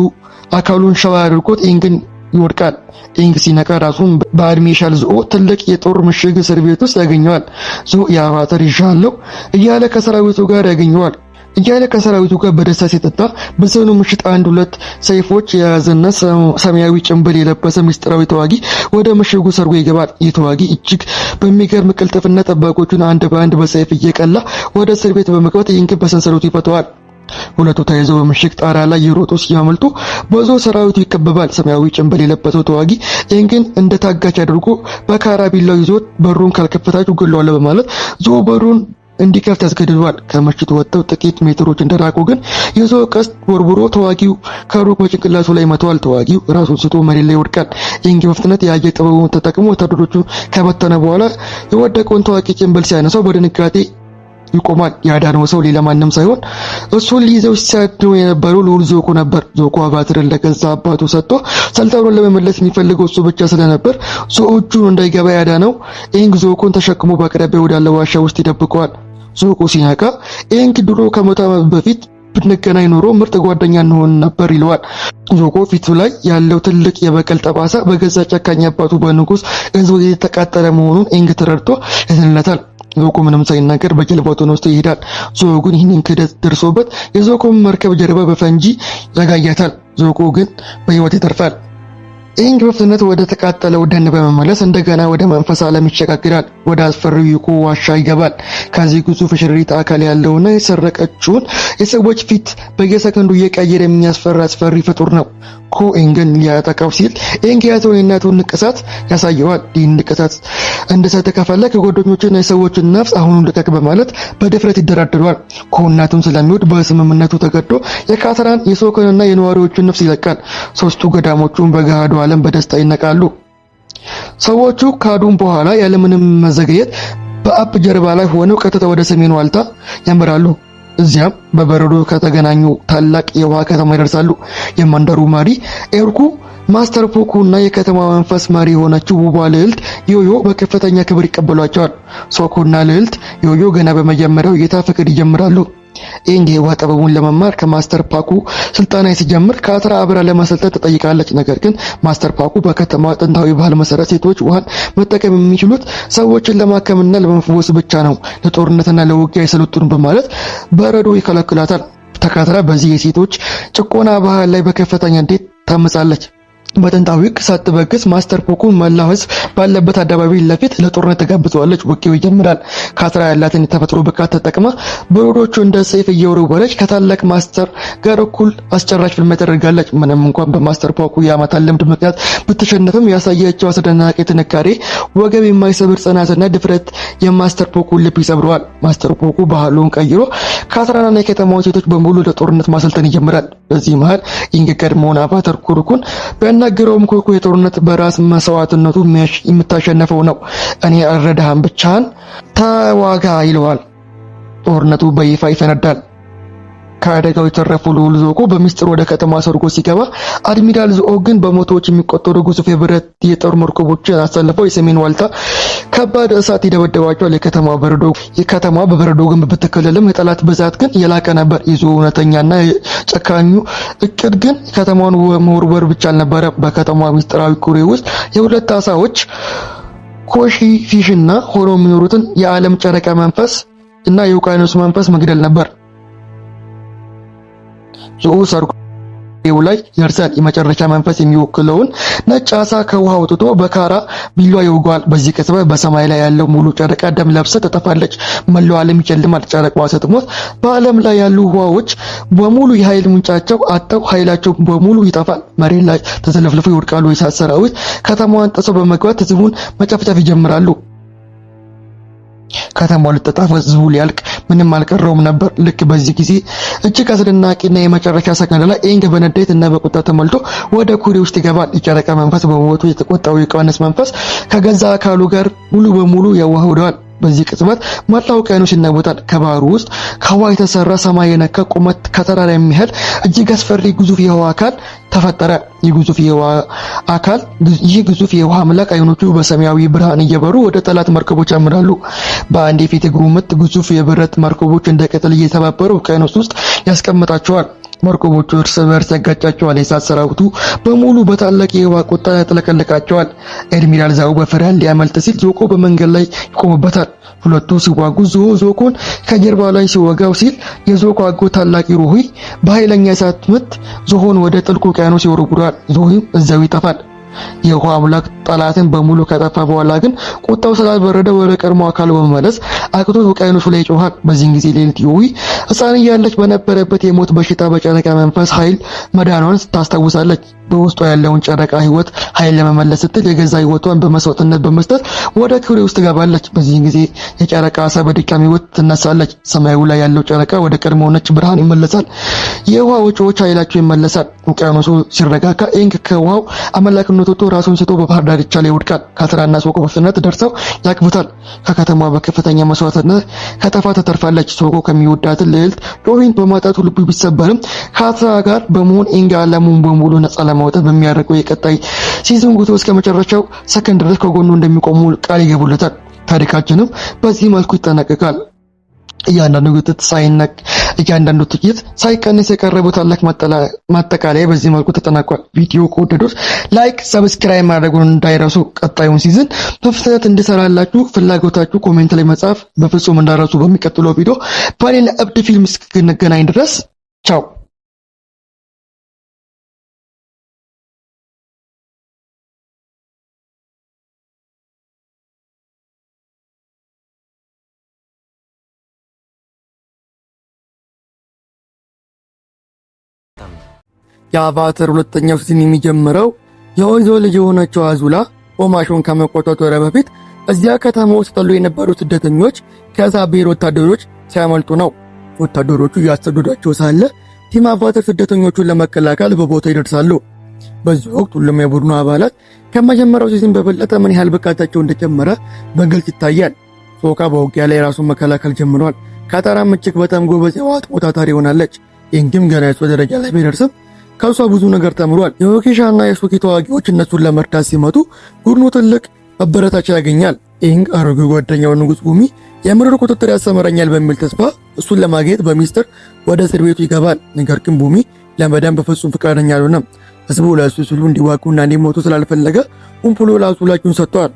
[SPEAKER 1] አካሉን ሸባ አድርጎት ኢንግን ይወድቃል። ኢንግ ሲነቃ ራሱን በአድሚራል ዞኦ ትልቅ የጦር ምሽግ እስር ቤት ውስጥ ያገኘዋል። ዞ የአቫተር ይዣለው እያለ ከሰራዊቱ ጋር ያገኘዋል። ከሰራዊቱ ጋር በደስታ ሲጠጣ በሰኑ ምሽት አንድ ሁለት ሰይፎች የያዘና ሰማያዊ ጭንብል የለበሰ ምስጢራዊ ተዋጊ ወደ ምሽጉ ሰርጎ ይገባል። ይህ ተዋጊ እጅግ በሚገርም ቅልጥፍና ጠባቆቹን አንድ በአንድ በሰይፍ እየቀላ ወደ እስር ቤት በመግባት ኢንግን በሰንሰለቱ ይፈተዋል። ሁለቱ ተያይዘው በምሽግ ጣራ ላይ ይሮጡ ሲያመልጡ በዞ ሰራዊቱ ይከበባል። ሰማያዊ ጭንብል የለበሰው ተዋጊ ኢንግን እንደ ታጋች አድርጎ በካራቢላው ይዞት በሩን ካልከፈታችሁ ገለዋለሁ በማለት ዞ በሩን እንዲከፍት ያስገድዷል። ከምሽቱ ወጥተው ጥቂት ሜትሮች እንደራቁ ግን የዞ ቀስት ወርውሮ ተዋጊው ከሩቅ በጭንቅላቱ ላይ መተዋል። ተዋጊው ራሱን ስቶ መሬት ላይ ይወድቃል። ኢንግ በፍጥነት የአየር ጥበቡን ተጠቅሞ ወታደሮቹን ከበተነ በኋላ የወደቀውን ተዋጊ ጭንብል ሲያነሳው በድንጋጤ ይቆማል። ያዳነው ሰው ሌላ ማንም ሳይሆን እሱን ሊይዘው ሲያድነው የነበረው ልዑል ዞኮ ነበር። ዞኮ አቫተርን ለገዛ አባቱ ሰጥቶ ስልጣኑን ለመመለስ የሚፈልገው እሱ ብቻ ስለነበር እጁን እንዳይገባ ያዳነው ኢንግ ዞኮን ተሸክሞ በአቅራቢያው ወዳለ ዋሻ ውስጥ ይደብቀዋል። ዞኮ ሲነቃ ኢንግ ድሮ ከመቶ ዓመት በፊት ብንገናኝ ኖሮ ምርጥ ጓደኛ እንሆን ነበር ይለዋል። ዞኮ ፊቱ ላይ ያለው ትልቅ የበቀል ጠባሳ በገዛ ጨካኝ አባቱ በንጉስ ሕዝቡ የተቃጠለ መሆኑን ኢንግ ተረድቶ ያዝንለታል። ዞኮ ምንም ሳይናገር በጀልባው ተነስቶ ይሄዳል። ዞኮ ግን ይህንን ክደት ደርሶበት የዞኮን መርከብ ጀርባ በፈንጂ ያጋያታል። ዞኮ ግን በሕይወት ይተርፋል። ኢንግ በፍጥነት ወደ ተቃጠለው ደን በመመለስ እንደገና ወደ መንፈስ ዓለም ይሸጋግራል። ወደ አስፈሪው የኮ ዋሻ ይገባል። ከዚህ ግዙፍ የሸረሪት አካል ያለውና የሰረቀችውን የሰዎች ፊት በየሰከንዱ እየቀየረ የሚያስፈራ አስፈሪ ፍጡር ነው። ኮ ኢንግን ሊያጠቃው ሲል ኢንግ የያዘውን የእናቱን ንቅሳት ያሳየዋል። ይህን ንቅሳት እንደሰጠ ከፈለክ ከጓደኞችና የሰዎችን ነፍስ አሁኑን ልቀቅ በማለት በድፍረት ይደራደረዋል። ኮ እናቱን ስለሚወድ በስምምነቱ ተገዶ የካትራን የሶኮንና የነዋሪዎችን ነፍስ ይለቃል። ሶስቱ ገዳሞቹን በገሃዱ ዓለም በደስታ ይነቃሉ። ሰዎቹ ካዱን በኋላ ያለምንም መዘግየት በአፕ ጀርባ ላይ ሆነው ቀጥታ ወደ ሰሜን ዋልታ ያመራሉ። እዚያም በበረዶ ከተገናኙ ታላቅ የውሃ ከተማ ይደርሳሉ። የመንደሩ መሪ ኤርኩ ማስተር ፖኩ እና የከተማ መንፈስ መሪ የሆነችው ውቧ ልዕልት ዮዮ በከፍተኛ ክብር ይቀበሏቸዋል። ሶኮና ልዕልት ዮዮ ገና በመጀመሪያው የታ ፍቅር ይጀምራሉ። ኢንግ የውሃ ጥበቡን ለመማር ከማስተር ፓኩ ስልጠና ሲጀምር ካትራ አብራ ለማሰልጠን ትጠይቃለች። ነገር ግን ማስተር ፓኩ በከተማ ጥንታዊ ባህል መሰረት ሴቶች ውሃን መጠቀም የሚችሉት ሰዎችን ለማከምና ለመፈወስ ብቻ ነው፣ ለጦርነትና ለውጊያ አይሰለጥኑም በማለት በረዶ ይከለክላታል። ካትራ በዚህ የሴቶች ጭቆና ባህል ላይ በከፍተኛ እንዴት ታመጻለች። በጥንታዊ ሕግ ሳትበግስ ማስተር ፖኩ መላው ሕዝብ ባለበት አደባባይ ለፊት ለጦርነት ተጋብዘዋለች። ውጊያው ይጀምራል። ካትራ ያላትን የተፈጥሮ ብቃት ተጠቅማ በሮዶቹ እንደ ሰይፍ እየወረወረች ከታላቅ ማስተር ጋር እኩል አስጨራሽ ፍልሚያ ታደርጋለች። ምንም እንኳን በማስተር ፖኩ የዓመታት ልምድ ምክንያት ብትሸነፍም ያሳየችው አስደናቂ ጥንካሬ፣ ወገብ የማይሰብር ጽናትና ድፍረት የማስተር ፖኩ ልብ ይሰብረዋል። ማስተር ፖኩ ባህሉን ቀይሮ ካትራና የከተማውን ሴቶች በሙሉ ለጦርነት ማሰልጠን ይጀምራል። በዚህ መሃል ኢንግ ቀድሞውን አቫተር ኩርኩን ቢያናገረውም ኮኮ የጦርነት በራስ መስዋዕትነቱ የምታሸነፈው ነው፣ እኔ አልረዳህም፣ ብቻህን ተዋጋ ይለዋል። ጦርነቱ በይፋ ይፈነዳል። ከአደጋው የተረፈው ልዑል ዞኮ በሚስጥር ወደ ከተማ ሰርጎ ሲገባ አድሚራል ዞኦ ግን በመቶዎች የሚቆጠሩ ግዙፍ የብረት የጦር መርከቦችን አሰልፈው የሰሜን ዋልታ ከባድ እሳት ይደበደባቸዋል። የከተማ በበረዶ ግንብ ብትከለልም የጠላት ብዛት ግን የላቀ ነበር። የዞኦ እውነተኛና ጨካኙ እቅድ ግን ከተማውን መወርወር ብቻ አልነበረም። በከተማ ሚስጥራዊ ኩሬ ውስጥ የሁለት አሳዎች ኮሺ ፊሽና ሆኖ የሚኖሩትን የዓለም ጨረቃ መንፈስ እና የውቅያኖስ መንፈስ መግደል ነበር። ዞኦ ሰርጎው ላይ ይደርሳል። የመጨረሻ መንፈስ የሚወክለውን ነጭ አሳ ከውሃ አውጥቶ በካራ ቢሏ ይወጋዋል። በዚህ ቅጽበት በሰማይ ላይ ያለው ሙሉ ጨረቃ ደም ለብሳ ትጠፋለች። መላው ዓለም ይጨልማል። ጨረቃዋ ስትሞት በዓለም ላይ ያሉ ውሃዎች በሙሉ የኃይል ምንጫቸው አጥተው ኃይላቸው በሙሉ ይጠፋል። መሬት ላይ ተዘለፍልፈው ይወድቃሉ። የእሳት ሰራዊት ከተማዋን ጥሰው በመግባት ህዝቡን መጨፍጨፍ ይጀምራሉ። ከተማው ልትጠፋ ህዝቡ ሊያልቅ ምንም አልቀረውም ነበር። ልክ በዚህ ጊዜ እጅግ አስደናቂና የመጨረሻ ሰከንድ ላይ ኤንግ በንዴት እና በቁጣ ተሞልቶ ወደ ኩሬ ውስጥ ይገባል። የጨረቃ መንፈስ በሞቱ የተቆጣው የዮሐንስ መንፈስ ከገዛ አካሉ ጋር ሙሉ በሙሉ ያዋህደዋል። በዚህ ቅጽበት መላው ውቅያኖስ ይናወጣል። ከባህሩ ውስጥ ከውሃ የተሰራ ሰማይ የነካ ቁመት ከተራራ የሚያህል እጅግ አስፈሪ ግዙፍ የውሃ አካል ተፈጠረ። ይህ ግዙፍ የውሃ አምላክ አይኖቹ በሰማያዊ ብርሃን እየበሩ ወደ ጠላት መርከቦች ያምራሉ። በአንድ የፊት እግሩ ምት ግዙፍ የብረት መርከቦች እንደ ቅጠል እየተባበሩ ውቅያኖስ ውስጥ ያስቀምጣቸዋል። መርከቦቹ እርስ በርስ ያጋጫቸዋል። የእሳት ሰራዊቱ በሙሉ በታላቅ የውሃ ቁጣ ያጥለቀልቃቸዋል። አድሚራል ዛው በፍርሃት ሊያመልጥ ሲል ዞኮ በመንገድ ላይ ይቆምበታል። ሁለቱ ሲዋጉ ዞኮን ከጀርባ ላይ ሲወጋው ሲል የዞኮ አጎት ታላቅ ሮሂ በኃይለኛ እሳት ምት ዞኮን ወደ ጥልቁ ውቅያኖስ ይወረውራል። ዞሂም እዛው ይጠፋል። የውሃ አምላክ ጠላትን በሙሉ ከጠፋ በኋላ ግን ቁጣው ስላልበረደ ወደ ቀድሞ አካሉ በመመለስ አቅቶት ውቅያኖሱ ላይ ይጮሃል። በዚህን ጊዜ ሌሊት ዮዊ ሕፃን እያለች በነበረበት የሞት በሽታ በጨረቃ መንፈስ ኃይል መዳኗን ታስታውሳለች። በውስጧ ያለውን ጨረቃ ህይወት ኃይል ለመመለስ ስትል የገዛ ህይወቷን በመስዋዕትነት በመስጠት ወደ ኩሬ ውስጥ ትገባለች። በዚህን ጊዜ የጨረቃ አሳ በድጋሚ ህይወት ትነሳለች። ሰማዩ ላይ ያለው ጨረቃ ወደ ቀድሞ ነጭ ብርሃን ይመለሳል። የውሃ ወጪዎች ኃይላቸው ይመለሳል። ውቅያኖሱ ሲረጋጋ ኤንግ ከውሃው አምላክነቱ ወጥቶ ራሱን ስቶ በባህር ዳርቻ ላይ ይወድቃል። ካትራና ሶኮ በፍጥነት ደርሰው ያቅፉታል። ከከተማዋ በከፍተኛ መስዋዕትነት ከተፋ ተተርፋለች። ሶኮ ከሚወዳት ልዕልት ዮሂን በማጣቱ ልቡ ቢሰበርም ካትራ ጋር በመሆን ኤንግ ዓለሙን በሙሉ ነፃ ለማውጣት በሚያደርገው የቀጣይ ሲዝን ጉዞ እስከ መጨረሻው ሰከንድ ድረስ ከጎኑ እንደሚቆሙ ቃል ይገቡለታል። ታሪካችንም በዚህ መልኩ ይጠናቀቃል። እያንዳንዱ ጥቂት ሳይቀንስ የቀረበው ታላቅ ማጠቃለያ በዚህ መልኩ ተጠናቋል። ቪዲዮ ከወደዱት ላይክ፣ ሰብስክራይብ ማድረጉን እንዳይረሱ። ቀጣዩን ሲዝን በፍጥነት እንድሰራላችሁ ፍላጎታችሁ ኮሜንት ላይ መጻፍ በፍጹም እንዳረሱ። በሚቀጥለው ቪዲዮ በሌላ እብድ ፊልም እስክንገናኝ ድረስ ቻው። የአቫተር ሁለተኛው ሲዝን የሚጀምረው የወይዞ ልጅ የሆነችው አዙላ ኦማሾን ከመቆጣጠሯ በፊት እዚያ ከተማ ውስጥ ተሉ የነበሩ ስደተኞች ከዛቤር ወታደሮች ሲያመልጡ ነው። ወታደሮቹ እያሰደዷቸው ሳለ ቲም አቫተር ስደተኞቹን ለመከላከል በቦታው ይደርሳሉ። በዚህ ወቅት ሁሉም የቡድኑ አባላት ከመጀመሪያው ሲዝን በበለጠ ምን ያህል ብቃታቸው እንደጨመረ በግልጽ ይታያል። ሶካ በውጊያ ላይ ራሱን መከላከል ጀምሯል። ካታራም እጅግ በጣም ጎበዝ የዋጥ ወታደር ሆናለች። ኢንግም ገና የሷ ደረጃ ላይ ቢደርስም ከሷ ብዙ ነገር ተምሯል። የኦኬሻና የሱኪ ተዋጊዎች እነሱን ለመርዳት ሲመጡ ቡድኑ ትልቅ መበረታቻ ያገኛል። ኢንግ አሮጌ ጓደኛው ንጉስ ቡሚ የምድር ቁጥጥር ያሰመረኛል በሚል ተስፋ እሱን ለማግኘት በሚስጥር ወደ እስር ቤቱ ይገባል። ነገር ግን ቡሚ ለመዳን በፍጹም ፈቃደኛ አልሆነም። ህዝቡ ለእሱ ሲሉ እንዲዋጉና እንዲሞቱ ስላልፈለገ ኡምፑሎ ላዙላችሁን ሰጥቷል።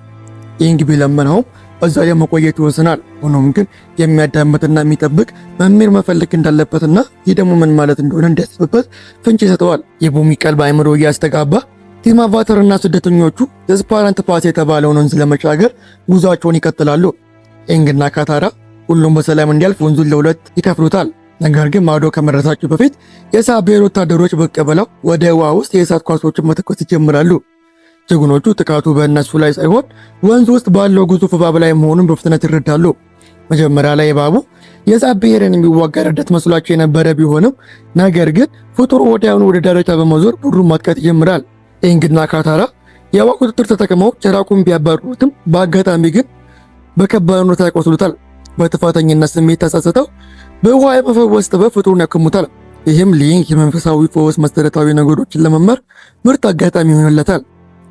[SPEAKER 1] ኢንግ ቢለመነውም በዛ መቆየት ይወስናል። ሆኖም ግን የሚያዳምጥና የሚጠብቅ መምህር መፈለግ እንዳለበትና ይህ ደግሞ ምን ማለት እንደሆነ እንዲያስብበት ፍንጭ ይሰጠዋል። የቡሚ ቀልብ አይምሮ እያስተጋባ ቲም አቫተርና ስደተኞቹ የስፓራንት ፓስ የተባለውን ወንዝ ለመሻገር ጉዟቸውን ይቀጥላሉ። ኤንግና ካታራ ሁሉም በሰላም እንዲያልፍ ወንዙን ለሁለት ይከፍሉታል። ነገር ግን ማዶ ከመድረሳቸው በፊት የሳቤር ወታደሮች ብቅ ብለው ወደ ውሃ ውስጥ የእሳት ኳሶችን መተኮስ ይጀምራሉ። ጀግኖቹ ጥቃቱ በእነሱ ላይ ሳይሆን ወንዝ ውስጥ ባለው ግዙፍ እባብ ላይ መሆኑን በፍጥነት ይረዳሉ። መጀመሪያ ላይ እባቡ የሳቤርን የሚዋጋ ረዳት መስሏቸው የነበረ ቢሆንም ነገር ግን ፍጡሩ ወዲያውኑ ወደ ዳርቻ በመዞር ቡድኑን ማጥቃት ይጀምራል። ኤንግና ካታራ የውሃ ቁጥጥር ተጠቅመው ጭራቁን ቢያባሩትም በአጋጣሚ ግን በከባድ ሁኔታ ያቆስሉታል። በጥፋተኝነት ስሜት ተጸጽተው በውሃ የመፈወስ ጥበብ ፍጡሩን ያክሙታል። ይህም ሊንክ የመንፈሳዊ ፈውስ መሰረታዊ ነገሮችን ለመማር ምርጥ አጋጣሚ ይሆንለታል።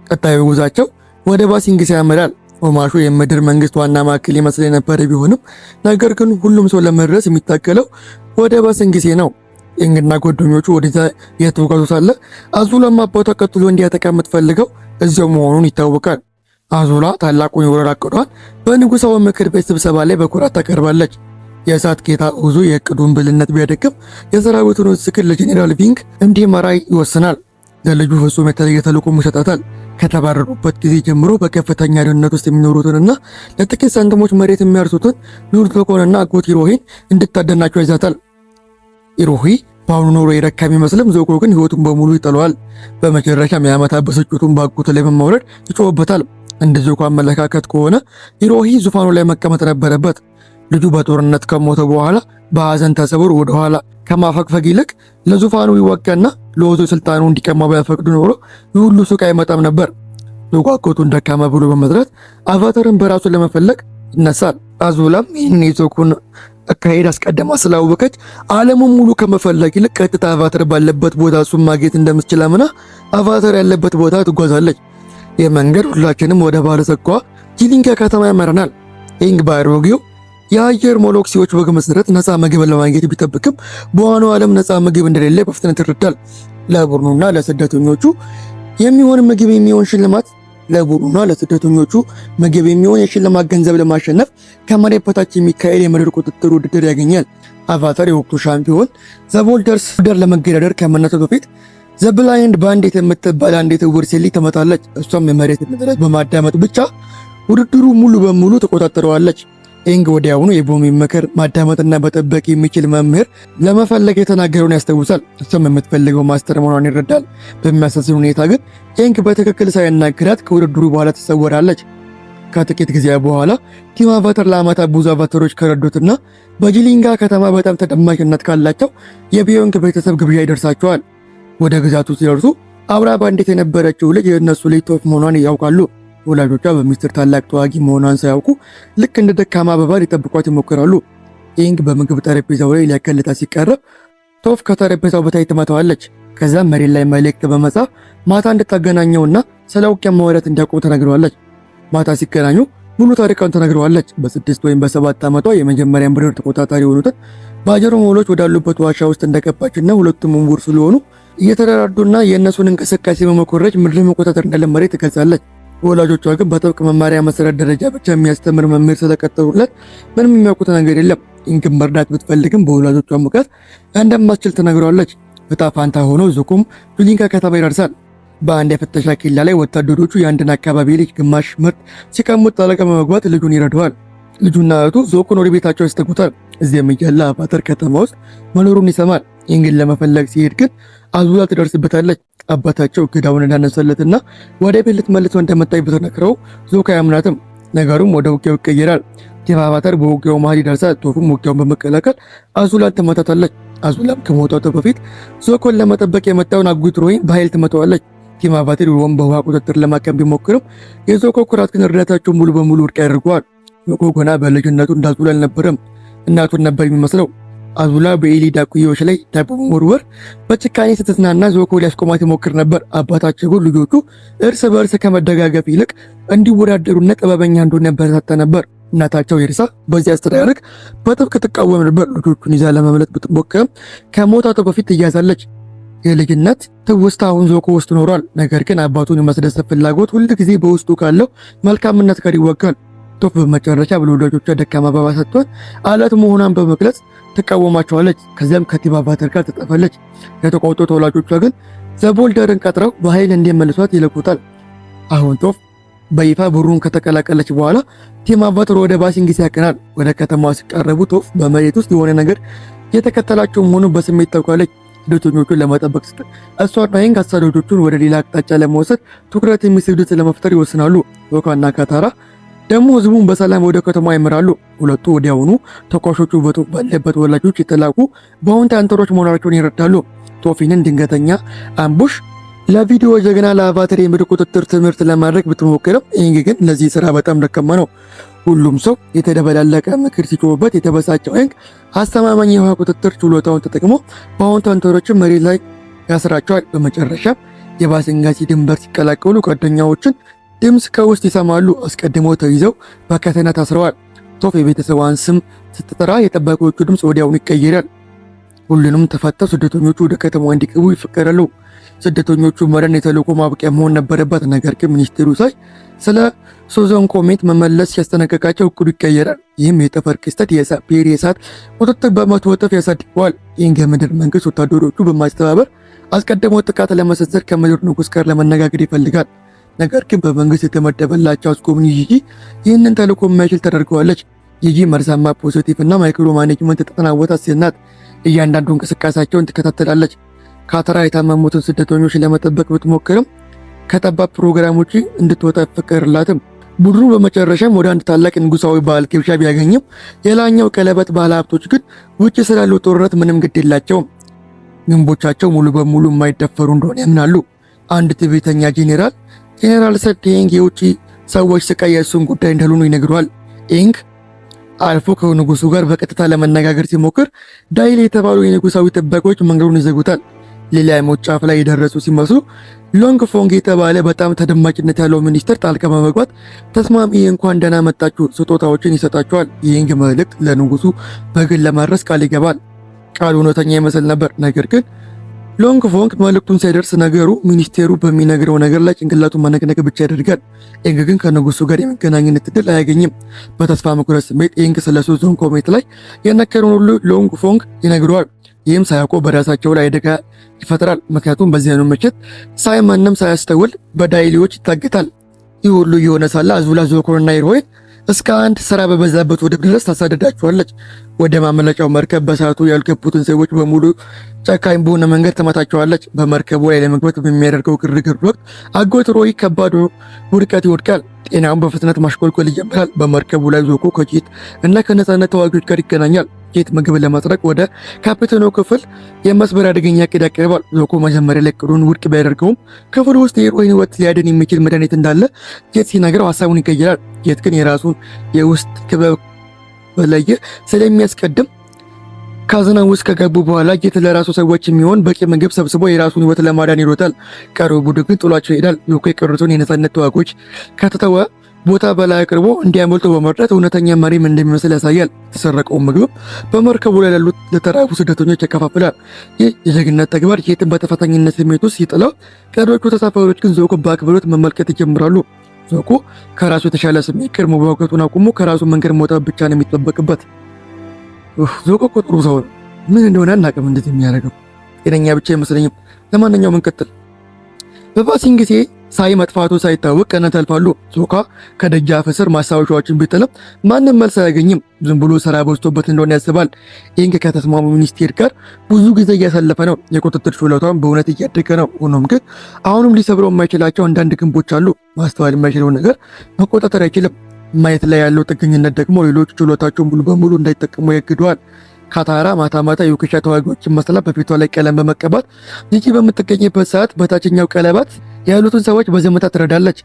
[SPEAKER 1] ቀጣዩ ጉዟቸው ወደ ባሲንግስ ያመራል። ኦማሾ የምድር መንግስት ዋና ማዕከል ይመስል የነበረ ቢሆንም ነገር ግን ሁሉም ሰው ለመድረስ የሚታገለው ወደ ባሲንግስ ነው። ኤንግና ጓደኞቹ ወደዛ እየተጓዙ ሳለ አዙላም አባቷ ቀጥሎ እንዲያጠቃ የምትፈልገው እዚያው መሆኑን ይታወቃል። አዙላ ታላቁን የወረራ ዕቅዷን በንጉሳዊ ምክር ቤት ስብሰባ ላይ በኩራት ታቀርባለች። የእሳት ጌታ ኡዙ የዕቅዱን ብልነት ቢያደግም የሰራዊቱን ዝክር ለጄኔራል ቪንግ እንዲመራ ይወስናል። ለልጁ ፍጹም የተለየ ተልዕኮም ይሰጣታል። ከተባረሩበት ጊዜ ጀምሮ በከፍተኛ ድህነት ውስጥ የሚኖሩትንና ለጥቂት ሳንቲሞች መሬት የሚያርሱትን ሉል ቶኮንና አጎት ኢሮሂን እንድታደናቸው ይዛታል። ኢሮሂ በአሁኑ ኑሮ የረካ ቢመስልም ዞኮ ግን ህይወቱን በሙሉ ይጠለዋል። በመጨረሻም የዓመታት ብስጭቱን በአጎቱ ላይ በማውረድ ይጮህበታል። እንደ ዞኮ አመለካከት ከሆነ ኢሮሂ ዙፋኑ ላይ መቀመጥ ነበረበት። ልጁ በጦርነት ከሞተ በኋላ በሐዘን ተሰብሮ ወደ ኋላ ከማፈግፈግ ይልቅ ለዙፋኑ ይወጋና ለወዞ ስልጣኑ እንዲቀማ ቢያፈቅዱ ኖሮ ሁሉ ሱቅ አይመጣም ነበር። ዞኮ አጎቱን ደካማ ብሎ በመጥራት አቫታርን በራሱ ለመፈለግ ይነሳል። አዙላም ይህን የዞኮን አካሄድ አስቀድማ ስላወቀች ዓለሙን ሙሉ ከመፈለግ ይልቅ ቀጥታ አቫታር ባለበት ቦታ እሱን ማግኘት እንደምትችል አምና አቫታር ያለበት ቦታ ትጓዛለች። የመንገድ ሁላችንም ወደ ባለጸጋ ጂሊንጋ ከተማ ያመራናል። ኢንግ ባሮጊው የአየር ሞሎክሲዎች ወግ መሰረት ነፃ ምግብ ለማግኘት ቢጠብቅም በዋናው ዓለም ነፃ ምግብ እንደሌለ በፍጥነት ይረዳል። ለቡድኑና ለስደተኞቹ የሚሆን ምግብ የሚሆን ሽልማት የሽልማት ገንዘብ ለማሸነፍ ከመሬት በታች የሚካሄድ የምድር ቁጥጥር ውድድር ያገኛል። አቫታር የወቅቱ ሻምፒዮን ዘቦልደርስ ውድድር ለመገዳደር ከመነሳቱ በፊት ዘብላይንድ ባንዲት የምትባል አንዲት ዕውር ሴት ትመጣለች። እሷም የመሬት መድረስ በማዳመጥ ብቻ ውድድሩ ሙሉ በሙሉ ተቆጣጥረዋለች። ኢንግ ወዲያውኑ የቦሚ ምክር ማዳመጥና መጠበቅ የሚችል መምህር ለመፈለግ የተናገረውን ያስታውሳል። እሷም የምትፈልገው ማስተር መሆኗን ይረዳል። በሚያሳዝን ሁኔታ ግን ኢንግ በትክክል ሳይናገራት ከውድድሩ በኋላ ትሰወራለች። ከጥቂት ጊዜ በኋላ ቲም አቫታር ለዓመታት ብዙ አቫታሮች ከረዱትና በጂሊንጋ ከተማ በጣም ተደማጭነት ካላቸው የቢዮንግ ቤተሰብ ግብዣ ይደርሳቸዋል። ወደ ግዛቱ ሲደርሱ አብራ ባንዲት የነበረችው ልጅ የእነሱ ልጅ ቶፍ መሆኗን ያውቃሉ። ወላጆቿ በሚስጥር ታላቅ ተዋጊ መሆኗን ሳያውቁ ልክ እንደ ደካማ አበባ ሊጠብቋት ይሞክራሉ። ኢንግ በምግብ ጠረጴዛው ላይ ሊያከልታት ሲቀርብ ቶፍ ከጠረጴዛው በታይ ትመታዋለች። ከዛም መሬት ላይ መልእክት በመጻፍ ማታ እንድታገናኘውና ስለ ውጊያ ማውራት እንዲያቆም ተነግረዋለች። ማታ ሲገናኙ ሙሉ ታሪካውን ተነግረዋለች። በ6 ወይም በ7 ዓመቷ የመጀመሪያ ምድር ተቆጣጣሪ የሆኑትን ባጀሮ ሞሎች ወዳሉበት ዋሻ ውስጥ እንደገባችና ሁለቱም ዕውር ስለሆኑ እየተደራዱና የእነሱን እንቅስቃሴ በመኮረጅ ምድር መቆጣጠር እንደለመደች ትገልጻለች። ወላጆቿ ግን በጥብቅ መማሪያ መሰረት ደረጃ ብቻ የሚያስተምር መምህር ስለቀጠሩለት ምንም የሚያውቁት ነገር የለም። ኢንግን መርዳት ብትፈልግም በወላጆቿ ምክንያት እንደማትችል ትነግረዋለች። ዕጣ ፋንታ ሆኖ ዞኮም ጂሊንጋ ከተማ ይደርሳል። በአንድ የፍተሻ ኬላ ላይ ወታደሮቹ የአንድን አካባቢ ልጅ ግማሽ ምርት ሲቀሙት ጣልቃ በመግባት ልጁን ይረዳዋል። ልጁና እህቱ ዞኮን ወደ ቤታቸው ያስጠጉታል። እዚያም እያለ አቫታር ከተማ ውስጥ መኖሩን ይሰማል። ኢንግን ለመፈለግ ሲሄድ ግን አዙላ ትደርስበታለች። አባታቸው እገዳውን እንዳነሳለትና ወደ ቤት ልትመልሰው እንደመጣች ብትነግረው ዞኮ አያምናትም። ነገሩም ወደ ውጊያው ይቀየራል። ቲም አቫታር በውጊያው መሃል ይደርሳል። ቶፍም ውጊያውን በመቀላቀል አዙላን ትመታታለች። አዙላም ከመውጣቱ በፊት ዞኮን ለመጠበቅ የመጣውን አጉትሮይን በኃይል ትመታዋለች። ቲም አቫታር በውሃ ቁጥጥር ለማከም ቢሞክርም የዞኮ ኩራት ግን እርዳታቸውን ሙሉ በሙሉ ውድቅ ያደርገዋል። ዞኮ ገና በልጅነቱ እንዳዙላ አልነበረም፣ እናቱን ነበር የሚመስለው። አዙላ በኤሊ ዳኩዮች ላይ ዳቦ በመወርወር በጭካኔ ስትዝናና ዞኮ ሊያስቆማት ይሞክር ነበር። አባታቸው ግን ልጆቹ እርስ በእርስ ከመደጋገፍ ይልቅ እንዲወዳደሩና ጥበበኛ እንደሆነ ያበረታታ ነበር። እናታቸው ኤሪሳ በዚህ አስተዳደግ በጥብቅ ትቃወም ነበር። ልጆቹን ይዛ ለመምለጥ ብትሞክርም ከሞታቱ በፊት ትያዛለች። የልጅነት ትውስታ አሁን ዞኮ ውስጥ ኖሯል። ነገር ግን አባቱን የማስደሰት ፍላጎት ሁል ጊዜ በውስጡ ካለው መልካምነት ጋር ይወጋል። ቶፍ በመጨረሻ ለወላጆቿ ደካማ አበባ ሰጥቷት አለት መሆኗን በመግለጽ ትቃወማቸዋለች። ከዚያም ከቲም አቫታር ጋር ትጠፋለች። የተቆጡት ወላጆቿ ግን ዘቦልደርን ቀጥረው በኃይል እንዲመልሷት ይለቁታል። አሁን ቶፍ በይፋ ቡድኑን ከተቀላቀለች በኋላ ቲም አቫታር ወደ ባሲንግስ ያቀናል። ወደ ከተማዋ ሲቃረቡ ቶፍ በመሬት ውስጥ የሆነ ነገር የተከተላቸው መሆኑን በስሜት ታውቃለች። ስደተኞቹን ለመጠበቅ ስትል እሷና ኢንግ አሳዳጆቹን ወደ ሌላ አቅጣጫ ለመውሰድ ትኩረት የሚስብ ለመፍጠር ይወስናሉ። ዞኮና ካታራ ደግሞ ህዝቡን በሰላም ወደ ከተማ ይመራሉ። ሁለቱ ወዲያውኑ ተኳሾቹ በቶፍ ባለበት ወላጆች የተላኩ በአሁን ታንተሮች መሆናቸውን ይረዳሉ። ቶፊንን ድንገተኛ አምቡሽ ለቪዲዮ ጀግና ለአቫታር የምድር ቁጥጥር ትምህርት ለማድረግ ብትሞክርም ኢንግ ግን ለዚህ ስራ በጣም ደካማ ነው። ሁሉም ሰው የተደበላለቀ ምክር ሲጮህበት የተበሳጨው ኢንግ አስተማማኝ የውሃ ቁጥጥር ችሎታውን ተጠቅሞ በአሁን ታንተሮችን መሬት ላይ ያስራቸዋል። በመጨረሻም የባሲንጋሲ ድንበር ሲቀላቀሉ ጓደኛዎችን ድምፅ ከውስጥ ይሰማሉ። አስቀድመው ተይዘው በከተማ ታስረዋል። ቶፍ የቤተሰቧን ስም ስትጠራ የጠባቂዎቹ ድምፅ ወዲያውኑ ይቀየራል። ሁሉንም ተፈተው ስደተኞቹ ወደ ከተማዋ እንዲገቡ ይፈቀዳሉ። ስደተኞቹ መረን የተልዕኮ ማብቂያ መሆን ነበረበት። ነገር ግን ሚኒስቴሩ ሳይ ስለ ሶዞን ኮሜት መመለስ ሲያስጠነቅቃቸው እቅዱ ይቀየራል። ይህም የጠፈር ክስተት የሳፔር የእሳት ቁጥጥር በመቶ እጥፍ ያሳድገዋል። ኢንግ የምድር መንግስት ወታደሮቹ በማስተባበር አስቀድመው ጥቃት ለመሰንዘር ከምድር ንጉስ ጋር ለመነጋገር ይፈልጋል። ነገር ግን በመንግስት የተመደበላቸው አስጎብኚ ጂጂ ይህንን ተልዕኮ የማይችል ተደርገዋለች። ጂጂ መርዛማ ፖዚቲቭ እና ማይክሮ ማኔጅመንት የተጠናወታት ሴት ናት። እያንዳንዱ እንቅስቃሴያቸውን ትከታተላለች። ካታራ የታመሙትን ስደተኞች ለመጠበቅ ብትሞክርም ከጠባብ ፕሮግራሞች እንድትወጣ አይፈቀድላትም። ቡድኑ በመጨረሻም ወደ አንድ ታላቅ ንጉሳዊ በዓል ግብዣ ቢያገኝም የላኛው ቀለበት ባለሀብቶች ግን ውጭ ስላለው ጦርነት ምንም ግድ የላቸውም። ግንቦቻቸው ሙሉ በሙሉ የማይደፈሩ እንደሆነ ያምናሉ። አንድ ትዕቢተኛ ጄኔራል ሰድ ኤንግ የውጭ ሰዎች ስቃይ የእሱን ጉዳይ እንዳልሆኑ ይነግረዋል። ኤንግ አልፎ ከንጉሱ ጋር በቀጥታ ለመነጋገር ሲሞክር ዳይል የተባሉ የንጉሳዊ ጥበቆች መንገዱን ይዘጉታል። ሌላ የሞት ጫፍ ላይ የደረሱ ሲመስሉ ሎንግ ፎንግ የተባለ በጣም ተደማጭነት ያለው ሚኒስተር ጣልቃ በመግባት ተስማሚ እንኳን ደህና መጣችሁ ስጦታዎችን ይሰጣቸዋል። የኤንግ መልእክት ለንጉሱ በግል ለማድረስ ቃል ይገባል። ቃሉ እውነተኛ ይመስል ነበር። ነገር ግን ሎንግ ፎንግ መልእክቱን ሳይደርስ ነገሩ ሚኒስቴሩ በሚነግረው ነገር ላይ ጭንቅላቱን መነቅነቅ ብቻ ያደርጋል። ኤንግ ግን ከንጉሱ ጋር የመገናኘት እድል አያገኝም። በተስፋ መቁረጥ ስሜት ኤንግ ስለሱ ዞን ኮሜት ላይ የነገረውን ሁሉ ሎንግ ፎንግ ይነግረዋል። ይህም ሳያውቀው በራሳቸው ላይ አደጋ ይፈጥራል። ምክንያቱም በዚያኑ ምሽት ሳይማንም ሳያስተውል በዳይሊዎች ይታገታል። ይህ ሁሉ እየሆነ ሳለ አዙላ ዞኮርና ኢሮሄት እስከ አንድ ስራ በበዛበት ወደብ ድረስ ታሳደዳቸዋለች። ወደ ማመለጫው መርከብ በሰዓቱ ያልገቡትን ሰዎች በሙሉ ጨካኝ በሆነ መንገድ ተመታቸዋለች። በመርከቡ ላይ ለመግባት በሚያደርገው ግርግር ወቅት አጎት ሮይ ከባድ ውድቀት ይወድቃል። ጤናውን በፍጥነት ማሽቆልቆል ይጀምራል። በመርከቡ ላይ ዞኮ ከጄት እና ከነጻነት ተዋጊዎች ጋር ይገናኛል። ጄት ምግብ ለማስረቅ ወደ ካፒቴኑ ክፍል የመስበር አደገኛ ዕቅድ ያቀርባል። ዞኮ መጀመሪያ ላይ ዕቅዱን ውድቅ ቢያደርገውም ክፍሉ ውስጥ የሮይን ሕይወት ሊያድን የሚችል መድኃኒት እንዳለ ጄት ሲነግረው ሀሳቡን ይቀይራል። ጄት ግን የራሱን የውስጥ ክበብ በለየ ስለሚያስቀድም ካዝና ውስጥ ከገቡ በኋላ ጄት ለራሱ ሰዎች የሚሆን በቂ ምግብ ሰብስቦ የራሱን ሕይወት ለማዳን ይሮጣል። ቀሪው ቡድን ግን ጥሏቸው ይሄዳል። ዞኮ የቀሩትን የነጻነት ተዋጊዎች ከተተወ ቦታ በላይ አቅርቦ እንዲያመልጡ በመርዳት እውነተኛ መሪም እንደሚመስል ያሳያል። የተሰረቀውን ምግብ በመርከቡ ላይ ላሉት ለተራቡ ስደተኞች ያከፋፍላል። ይህ የጀግንነት ተግባር ጄትን በተፈታኝነት ስሜት ውስጥ ሲጥለው፣ ቀሪዎቹ ተሳፋሪዎች ግን ዞኮ በአክብሮት መመልከት ይጀምራሉ። ዞኮ ከራሱ የተሻለ ስሜት ቀድሞ መዋጋቱን አቁሞ ከራሱ መንገድ መውጣት ብቻ ነው የሚጠበቅበት። ዞኮ እኮ ጥሩ ሰው ነው። ምን እንደሆነ አናውቅም እንደዚህ የሚያደርገው ጤነኛ ብቻ አይመስለኝም። ለማንኛውም እንቀጥል። በባሲንግ ጊዜ ሳይ መጥፋቱ ሳይታወቅ ቀናት ያልፋሉ። ዞካ ከደጃፍ ስር ማስታወሻዎችን ቢጥልም ማንም መልስ አያገኝም። ዝም ብሎ ስራ በዝቶበት እንደሆነ ያስባል። ኤንግ ከተስማሙ ሚኒስቴር ጋር ብዙ ጊዜ እያሳለፈ ነው። የቁጥጥር ችሎታውን በእውነት እያደገ ነው። ሆኖም ግን አሁንም ሊሰብረው የማይችላቸው አንዳንድ ግንቦች አሉ። ማስተዋል የማይችለው ነገር መቆጣጠር አይችልም። ማየት ላይ ያለው ጥገኝነት ደግሞ ሌሎች ችሎታቸውን ሙሉ በሙሉ እንዳይጠቀሙ ያግደዋል። ካታራ ማታ ማታ የውክሻ ተዋጊዎችን መስላ በፊቷ ላይ ቀለም በመቀባት ጂጂ በምትገኝበት ሰዓት በታችኛው ቀለበት ያሉትን ሰዎች በዝምታ ትረዳለች።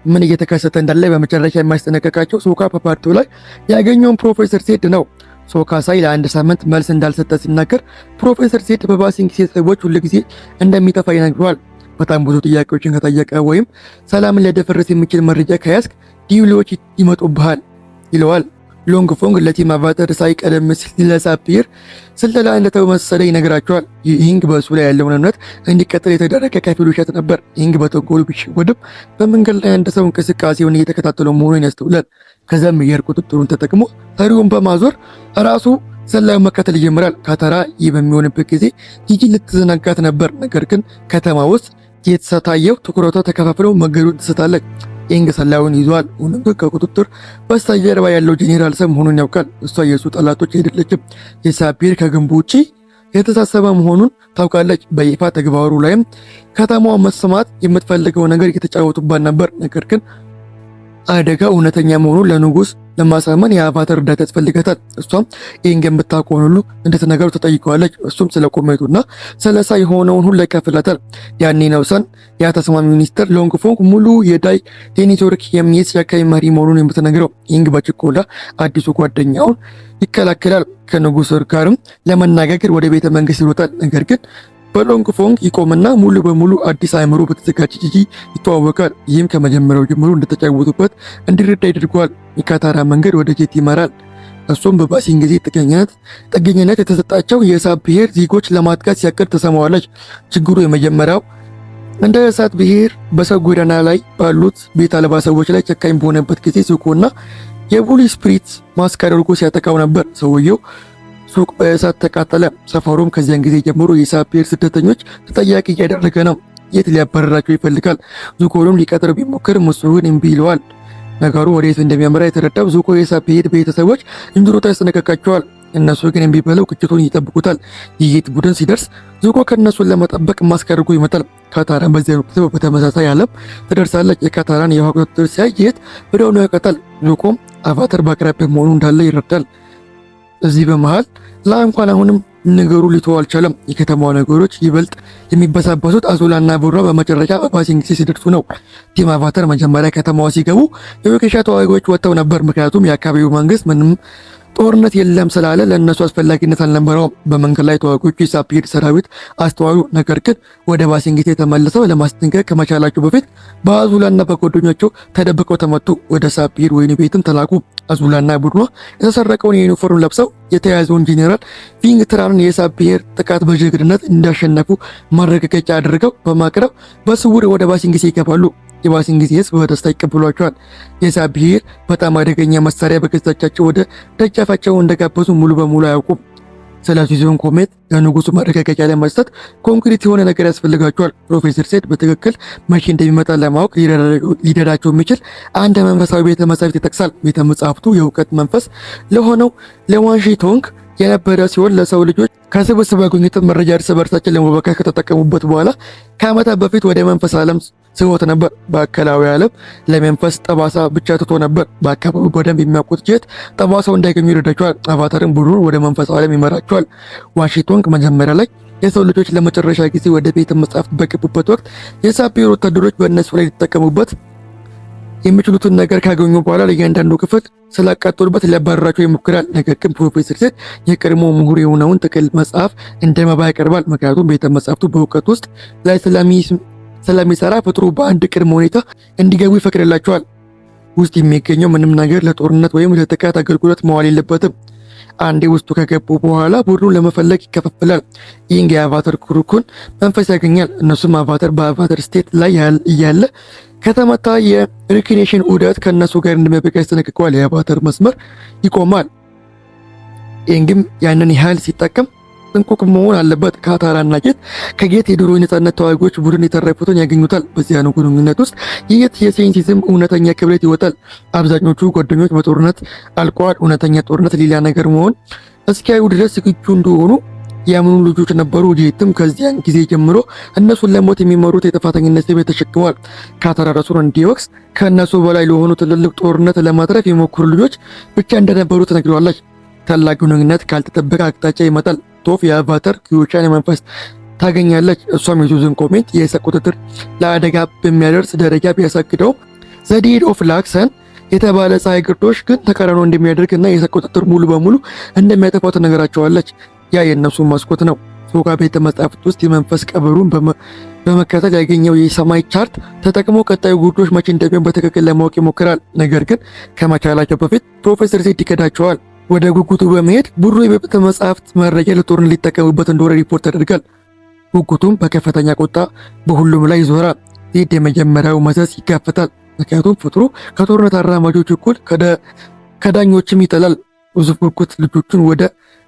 [SPEAKER 1] ምን እየተከሰተ እንዳለ በመጨረሻ የማያስጠነቀቃቸው ሶካ በፓርቲው ላይ ያገኘውን ፕሮፌሰር ሴድ ነው። ሶካ ሳይ ለአንድ ሳምንት መልስ እንዳልሰጠ ሲናገር ፕሮፌሰር ሴድ በባሲንግ ሰዎች ሁልጊዜ እንደሚጠፋ ይነግረዋል። በጣም ብዙ ጥያቄዎችን ከጠየቀ ወይም ሰላምን ሊያደፈርስ የሚችል መረጃ ከያዝክ ዲውሎች ይመጡብሃል ይለዋል። ሎንግ ፎንግ ለቲም አቫተር ሳይ ቀደም ሲል ለሳፒር ስለላ እንደተመሰለ ይነግራቸዋል። ይህንግ በእሱ ላይ ያለውን እምነት እንዲቀጥል የተደረገ ከፊል ውሸት ነበር። ይህንግ በተንኮሉ ቢሸወድም በመንገድ ላይ አንድ ሰው እንቅስቃሴውን እየተከታተለው መሆኑን ያስተውላል። ከዛም የአየር ቁጥጥሩን ተጠቅሞ ተሪውን በማዞር ራሱ ሰላዩን መከተል ይጀምራል። ካታራ ይህ በሚሆንበት ጊዜ ጂጂ ልትዘናጋት ነበር። ነገር ግን ከተማ ውስጥ የተሰታየው ትኩረቷ ተከፋፍለው መንገዱን ትስታለች። ኤንግ ሰላዩን ይዟል። ሆኖም ግን ከቁጥጥር በስተጀርባ ያለው ጄኔራል ሰም መሆኑን ያውቃል። እሷ የሱ ጠላቶች አይደለችም። የሳፒር ከግንቡ ውጪ የተሳሰበ መሆኑን ታውቃለች። በይፋ ተግባሩ ላይም ከተማዋ መስማት የምትፈልገው ነገር እየተጫወቱባት ነበር። ነገር ግን አደጋው እውነተኛ መሆኑን ለንጉስ ለማሳመን የአቫተር እርዳታ ያስፈልጋታል። እሷም ኤንግ የምታውቀውን ሁሉ እንድትነግረው ተጠይቀዋለች። እሱም ስለ ቁመቱና ስለሳ የሆነውን ሁሉ ይከፍላታል። ያኔ ነው ሰን ያ ተስማሚ ሚኒስተር ሎንግ ፎንግ ሙሉ የዳይ ኔትወርክ የሚይዝ ጨካኝ መሪ መሆኑን የምትነግረው። ኤንግ በችኮላ አዲሱ ጓደኛውን ይከላከላል። ከንጉስ ጋርም ለመነጋገር ወደ ቤተ መንግስት ይሮጣል። ነገር ግን በሎንግ ፎንግ ይቆምና ሙሉ በሙሉ አዲስ አእምሮ በተዘጋጀ ጂጂ ይተዋወቃል። ይህም ከመጀመሪያው ጀምሮ እንደተጫወቱበት እንዲረዳ ያደርገዋል። የካታራ መንገድ ወደ ጄት ይመራል። እሱም በባሲንግ ጊዜ ጥገኝነት የተሰጣቸው የሳብ ብሔር ዜጎች ለማጥቃት ሲያቅድ ተሰማዋለች። ችግሩ የመጀመሪያው እንደ እሳት ብሔር በሰው ጎዳና ላይ ባሉት ቤት አልባ ሰዎች ላይ ጨካኝ በሆነበት ጊዜ ሱቆና የቡሊ ስፕሪት ማስክ አድርጎ ሲያጠቃው ነበር። ሰውየው ሱቅ በእሳት ተቃጠለ። ሰፈሩም ከዚያን ጊዜ ጀምሮ የሳፒር ስደተኞች ተጠያቂ እያደረገ ነው። የት ሊያባረራቸው ይፈልጋል። ዙኮንም ሊቀጥር ቢሞክር እሱ ግን እምቢ ይለዋል። ነገሩ ወዴት እንደሚያመራ የተረዳው ዙኮ የሳፒር ቤተሰቦች እንዲሮጡ ያስጠነቅቃቸዋል። እነሱ ግን እምቢ ብለው ግጭቱን ይጠብቁታል። የጌት ቡድን ሲደርስ ዙኮ ከእነሱን ለመጠበቅ ማስክ አድርጎ ይመጣል። ካታራን በዚያ ወቅት በተመሳሳይ ዓለም ትደርሳለች። የካታራን የውሃ ቁጥጥር ሲያይ ጌት ወዲያውኑ ያውቃታል። ዙኮም አቫተር በአቅራቢያ መሆኑ እንዳለ ይረዳል። እዚህ በመሃል ላይ እንኳን አሁንም ነገሩ ሊተው አልቻለም። የከተማው ነገሮች ይበልጥ የሚበሳበሱት አዙላና ቡራ በመጨረሻ በባሲንግ ሲደርሱ ነው። ቲም አቫተር መጀመሪያ ከተማዋ ሲገቡ የወኬሻ ተዋጊዎች ወጥተው ነበር። ምክንያቱም የአካባቢው መንግስት ምንም ጦርነት የለም ስላለ ለእነሱ አስፈላጊነት አልነበረውም። በመንገድ ላይ ተዋጊዎቹ የሳፒየር ሰራዊት አስተዋሉ። ነገር ግን ወደ ባሲንግቴ ተመልሰው ለማስጠንቀቅ ከመቻላቸው በፊት በአዙላና በጓደኞቹ ተደብቀው ተመቱ። ወደ ሳፒየር ወህኒ ቤትም ተላኩ። አዙላና ቡድኗ የተሰረቀውን የዩኒፎርም ለብሰው የተያዘውን ጄኔራል ቪንግትራንን የሳፒየር ጥቃት በጀግንነት እንዳሸነፉ ማረጋገጫ አድርገው በማቅረብ በስውር ወደ ባሲንግቴ ይገባሉ። የባሲንግቴ ሕዝብ በደስታ ይቀበሏቸዋል። የሳፒየር በጣም አደገኛ መሳሪያ በገዛቻቸው ወደ ደጃፋቸው እንደጋበዙ ሙሉ በሙሉ አያውቁም። ስለዚህ ዞን ኮሜት ለንጉሱ ማረጋገጫ ለመስጠት ኮንክሪት የሆነ ነገር ያስፈልጋቸዋል። ፕሮፌሰር ሴድ በትክክል መቼ እንደሚመጣ ለማወቅ ሊረዳቸው የሚችል አንድ መንፈሳዊ ቤተ መጻሕፍት ይጠቅሳል። ቤተ መጻሕፍቱ የእውቀት መንፈስ ለሆነው ለዋንሺቶንግ የነበረ ሲሆን ለሰው ልጆች ከስብስብ ያገኙትን መረጃ እርስ በርሳቸው ለመወካከል ከተጠቀሙበት በኋላ ከዓመታት በፊት ወደ መንፈስ ዓለም ስቦት ነበር። በአካላዊ ዓለም ለመንፈስ ጠባሳ ብቻ ትቶ ነበር። በአካባቢው በደንብ የሚያውቁት ጄት ጠባሳው እንዳይገኙ ይረዳቸዋል። አቫታርን ቡድኑን ወደ መንፈስ ዓለም ይመራቸዋል። ዋንሺቶንግ መጀመሪያ ላይ የሰው ልጆች ለመጨረሻ ጊዜ ወደ ቤተ መጻሕፍት በገቡበት ወቅት የሳፒየር ወታደሮች በእነሱ ላይ ሊጠቀሙበት የሚችሉትን ነገር ካገኙ በኋላ ለእያንዳንዱ ክፍል ስላቃጠሉበት ሊያባረራቸው ይሞክራል። ነገር ግን ፕሮፌሰር ሴድ የቀድሞ ምሁር የሆነውን ጥቅል መጽሐፍ እንደ መባ ያቀርባል። ምክንያቱም ቤተ መጻሕፍቱ በእውቀት ውስጥ ላይ ስለሚሰራ ፍጥሩ በአንድ ቅድመ ሁኔታ እንዲገቡ ይፈቅድላቸዋል። ውስጥ የሚገኘው ምንም ነገር ለጦርነት ወይም ለጥቃት አገልግሎት መዋል የለበትም። አንዴ ውስጡ ከገቡ በኋላ ቡድኑን ለመፈለግ ይከፋፈላል። ኢንግ የአቫተር ኩሩኩን መንፈስ ያገኛል። እነሱም አቫተር በአቫተር ስቴት ላይ እያለ ከተመታ የሪክኔሽን ዑደት ከእነሱ ጋር እንደሚያበቃ ያስጠነቅቀዋል። የአቫተር መስመር ይቆማል። ኢንግም ያንን ያህል ሲጠቀም ጥንቁቅ መሆን አለበት። ካታራና ጄት ከጌት የድሮ የነጻነት ተዋጊዎች ቡድን የተረፉትን ያገኙታል። በዚያኑ ግንኙነት ውስጥ የሴንሲዝም እውነተኛ ክብረት ይወጣል። አብዛኞቹ ጓደኞች በጦርነት አልቀዋል። እውነተኛ ጦርነት ሌላ ነገር መሆን እስኪያዩ ድረስ ዝግጁ እንደሆኑ ያምኑ ልጆች ነበሩ። ጄትም ከዚያን ጊዜ ጀምሮ እነሱን ለሞት የሚመሩት የጥፋተኝነት ስሜት ተሸክመዋል። ካታራ ራሱን እንዲወቅስ ከእነሱ በላይ ለሆኑ ትልልቅ ጦርነት ለማትረፍ የሞከሩ ልጆች ብቻ እንደነበሩ ትነግረዋለች። ታላቅ ግንኙነት ካልተጠበቀ አቅጣጫ ይመጣል። ቶፍ የአቫተር ኪዮቻን መንፈስ ታገኛለች። እሷም የሱዝን ኮሜት የእሳት ቁጥጥር ለአደጋ በሚያደርስ ደረጃ ቢያሳግደው ዘዴድ ኦፍ ላክሰን የተባለ ፀሐይ ግርዶሽ ግን ተቃራኒ እንደሚያደርግ እና የእሳት ቁጥጥር ሙሉ በሙሉ እንደሚያጠፋው ትነግራቸዋለች። ያ የእነሱ መስኮት ነው። ሶጋ ቤተ መጻሕፍት ውስጥ የመንፈስ ቀበሩን በመከተል ያገኘው የሰማይ ቻርት ተጠቅሞ ቀጣዩ ግርዶሽ መቼ እንደሚሆን በትክክል ለማወቅ ይሞክራል። ነገር ግን ከመቻላቸው በፊት ፕሮፌሰር ሴድ ይከዳቸዋል። ወደ ጉጉቱ በመሄድ ቡድኑ የቤተ መጻሕፍት መረጃ ለጦርነት ሊጠቀሙበት እንደሆነ ሪፖርት ያደርጋል። ጉጉቱም በከፍተኛ ቁጣ በሁሉም ላይ ይዞራል። ዜድ የመጀመሪያው መዘዝ ይጋፈጣል። ምክንያቱም ፍጥሩ ከጦርነት አራማጆች እኩል ከዳኞችም ይጠላል። ግዙፍ ጉጉት ልጆቹን ወደ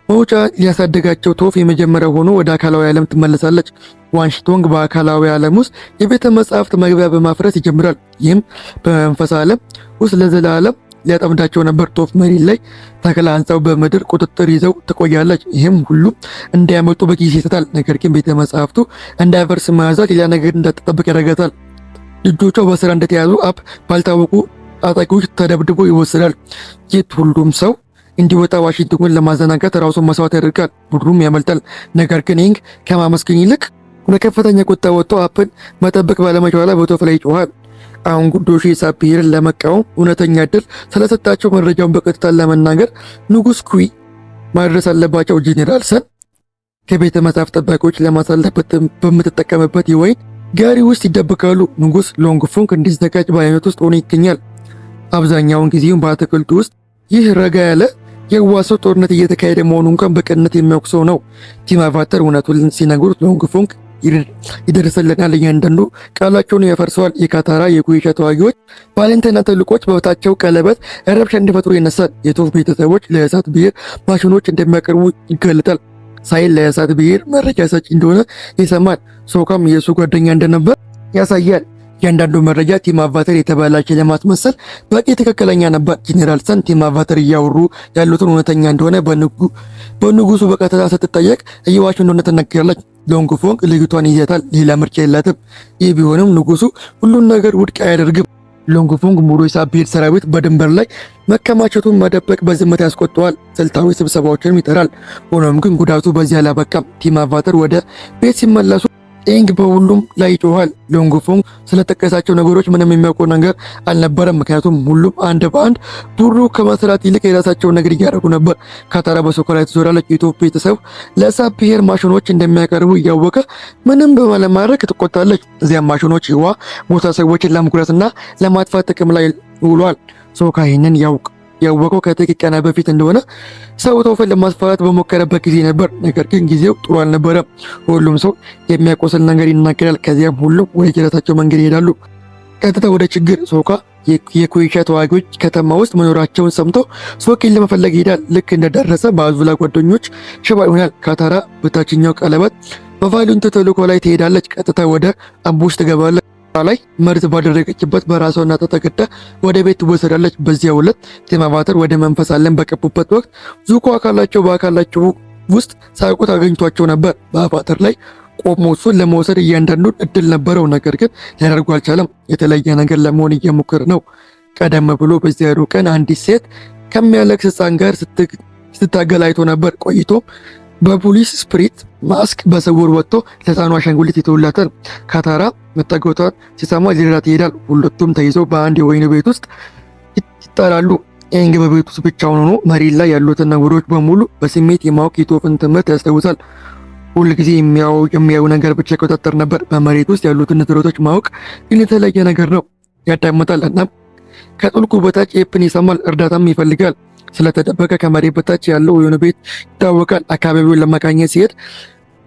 [SPEAKER 1] መውጫ ሊያሳደጋቸው ቶፍ የመጀመሪያው ሆኖ ወደ አካላዊ ዓለም ትመለሳለች። ዋንሺቶንግ በአካላዊ ዓለም ውስጥ የቤተ መጻሕፍት መግቢያ በማፍረስ ይጀምራል። ይህም በመንፈስ ዓለም ውስጥ ለዘላለም ሊያጠምዳቸው ነበር። ቶፍ መሬት ላይ ተክላ አንጻው በምድር ቁጥጥር ይዘው ትቆያለች። ይህም ሁሉም እንዳያመጡ በጊዜ ይሰጣል። ነገር ግን ቤተ መጻሕፍቱ እንዳይፈርስ መያዛት ሌላ ነገር እንዳትጠብቅ ያደርጋታል። ልጆቿ በስራ እንደተያዙ አፕ ባልታወቁ ታጣቂዎች ተደብድቦ ይወሰዳል። ጄት ሁሉም ሰው እንዲወጣ ዋሽንግተንን ለማዘናጋት ራሱን መስዋዕት ያደርጋል። ቡድኑም ያመልጣል። ነገር ግን ኢንግ ከማመስገን ይልቅ በከፍተኛ ቁጣ ወጥቶ አፕን መጠበቅ ባለመቻሏ በቶፍ ላይ ይጮኻል። አሁን ጉዶሽ ሳፒየርን ለመቃወም እውነተኛ እድል ስለሰጣቸው መረጃውን በቀጥታ ለመናገር ንጉስ ኩዊ ማድረስ አለባቸው። ጄኔራል ሰን ከቤተ መጻሕፍት ጠባቂዎች ለማሳለፍ በምትጠቀምበት የወይን ጋሪ ውስጥ ይደበቃሉ። ንጉስ ሎንግፉንግ እንዲዘጋጅ በአይነት ውስጥ ሆኖ ይገኛል። አብዛኛውን ጊዜውን በአትክልቱ ውስጥ ይህ ረጋ ያለ የዋሰው ጦርነት እየተካሄደ መሆኑ እንኳን በቅንነት የሚያውቅ ሰው ነው። ቲም አቫተር እውነቱን ሲነግሩት ሎንግፉንግ ይደርሰልናል። እያንዳንዱ ቃላቸውን ያፈርሰዋል። የካታራ የኩዌሻ ተዋጊዎች ቫሌንታይንና ትልቆች በቦታቸው ቀለበት ረብሻ እንዲፈጥሩ ይነሳል። የቶፍ ቤተሰቦች ለእሳት ብሔር ማሽኖች እንደሚያቀርቡ ይገለጣል። ሳይል ለእሳት ብሔር መረጃ ሰጪ እንደሆነ ይሰማል። ሶካም የእሱ ጓደኛ እንደነበር ያሳያል። ያንዳንዱ መረጃ ቲም አቫተር የተበላሸ ለማስመሰል በቂ ትክክለኛ ነበር። ጄኔራል ሰን ቲም አቫተር እያወሩ ያሉትን እውነተኛ እንደሆነ በንጉሱ በቀጥታ ስትጠየቅ እየዋሹ እንደሆነ ትነገራለች። ሎንግ ፎንግ ልጅቷን ይዘታል፣ ሌላ ምርጫ የላትም። ይህ ቢሆንም ንጉሱ ሁሉን ነገር ውድቅ አያደርግም። ሎንግ ፎንግ ሙሉ የሳቤት ሰራዊት በድንበር ላይ መከማቸቱን መደበቅ በዝምታ ያስቆጠዋል። ስልታዊ ስብሰባዎችንም ይጠራል። ሆኖም ግን ጉዳቱ በዚህ አላበቃም። ቲም አቫተር ወደ ቤት ሲመለሱ ኤንግ በሁሉም ላይ ይጮሃል። ሎንግ ፎንግ ስለጠቀሳቸው ነገሮች ምንም የሚያውቀው ነገር አልነበረም፣ ምክንያቱም ሁሉም አንድ በአንድ ብሩ ከመስራት ይልቅ የራሳቸውን ነገር እያደረጉ ነበር። ካታራ በሶኮ ላይ ትዞራለች። የኢትዮጵያ ቤተሰብ ለሳፒየር ማሽኖች እንደሚያቀርቡ እያወቀ ምንም በማለማድረግ ትቆጣለች። እዚያም ማሽኖች ይዋ ሞታ ሰዎችን ለመጉዳትና ለማጥፋት ጥቅም ላይ ውሏል። ሶካ ይህንን ያወቀው ከጥቂት ቀናት በፊት እንደሆነ ሰው ቶፈን ለማስፈራት በሞከረበት ጊዜ ነበር። ነገር ግን ጊዜው ጥሩ አልነበረም። ሁሉም ሰው የሚያቆስል ነገር ይናገራል። ከዚያም ሁሉም ወደ የራሳቸው መንገድ ይሄዳሉ። ቀጥታ ወደ ችግር ሶካ የኩይሻ ተዋጊዎች ከተማ ውስጥ መኖራቸውን ሰምቶ ሶኪን ለመፈለግ ይሄዳል። ልክ እንደደረሰ በአዙላ ጓደኞች ሽባ ይሆናል። ካታራ በታችኛው ቀለበት በቫሊንት ተልእኮ ላይ ትሄዳለች። ቀጥታ ወደ አምቡሽ ትገባለች። ላይ መርዝ ባደረገችበት በራሷና ተተገዳ ወደ ቤት ትወሰዳለች። በዚያው ዕለት ቲም አቫተር ወደ መንፈስ ዓለም በቀቡበት ወቅት ዙኮ በአካላቸው ውስጥ ሳይቆት አገኝቷቸው ነበር። በአቫተር ላይ ቆሞ እሱን ለመውሰድ እያንዳንዱን እድል ነበረው፣ ነገር ግን ሊያደርጉ አልቻለም። የተለየ ነገር ለመሆን እየሞከረ ነው። ቀደም ብሎ በዚያው ቀን አንዲት ሴት ከሚያለቅስ ሕፃን ጋር ስትታገል አይቶ ነበር። ቆይቶም በፖሊስ ስፕሪት ማስክ በስውር ወጥቶ ለሕፃኑ አሻንጉሊት ይተውላታል። ካታራ መጠገቷን ሲሰማ ሊረዳት ይሄዳል። ሁለቱም ተይዘው በአንድ የወይን ቤት ውስጥ ይጣላሉ። ኤንግ በቤት ውስጥ ብቻውን ሆኖ መሬት ላይ ያሉትን ነገሮች በሙሉ በስሜት የማወቅ የቶፍን ትምህርት ያስታውሳል። ሁልጊዜ የሚያዩ ነገር ብቻ ይቆጣጠር ነበር። በመሬት ውስጥ ያሉትን ንዝረቶች ማወቅ ግን የተለየ ነገር ነው። ያዳምጣል እና ከጥልቁ በታች ኤፕን ይሰማል። እርዳታም ይፈልጋል። ስለተደበቀ ከመሬት በታች ያለው የሆነ ቤት ይታወቃል። አካባቢውን ለመቃኘት ሲሄድ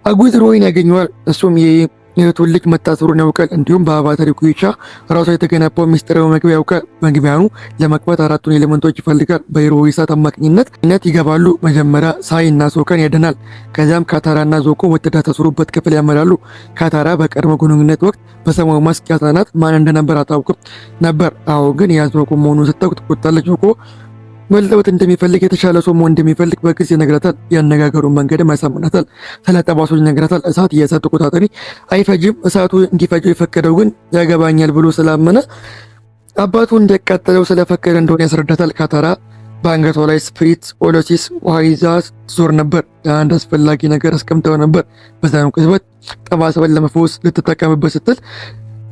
[SPEAKER 1] አጉት ሮይን ያገኘዋል። እሱም የእህቱን ልጅ መታሰሩን ያውቃል። እንዲሁም በአቫተር ኩይቻ ራሷ የተገነባው ሚስጥራዊ መግቢያ ያውቃል። መግቢያኑ ለመግባት አራቱን ኤሌመንቶች ይፈልጋል። በሂሮዊ እሳት አማካኝነት ይገባሉ። መጀመሪያ ሳይ እና ዞኮን ያድናል። ከዚያም ካታራና ዞኮ ወደታሰሩበት ክፍል ያመራሉ። ካታራ በቀድሞ ግንኙነት ወቅት በሰማያዊ ማስክ ያሳናት ማን እንደነበር አታውቅም ነበር። አሁን ግን ያ ዞኮ መሆኑን ስታውቅ ትቆጣለች። ዞኮ መለወጥ እንደሚፈልግ የተሻለ ሰው መሆን እንደሚፈልግ በግልጽ ይነግራታል። ያነጋገሩን መንገድም ያሳምናታል። ስለ ጠባሶች ይነግራታል። እሳት የእሳት ተቆጣጣሪ አይፈጅም። እሳቱ እንዲፈጀው የፈቀደው ግን ያገባኛል ብሎ ስላመነ አባቱ እንዲያቃጠለው ስለፈቀደ እንደሆነ ያስረዳታል። ካታራ በአንገቷ ላይ ስፕሪት ኦሎሲስ ውሃ ይዛ ትዞር ነበር። ለአንድ አስፈላጊ ነገር አስቀምጠው ነበር። በዛም ቅጽበት ጠባሳውን ለመፈወስ ልትጠቀምበት ስትል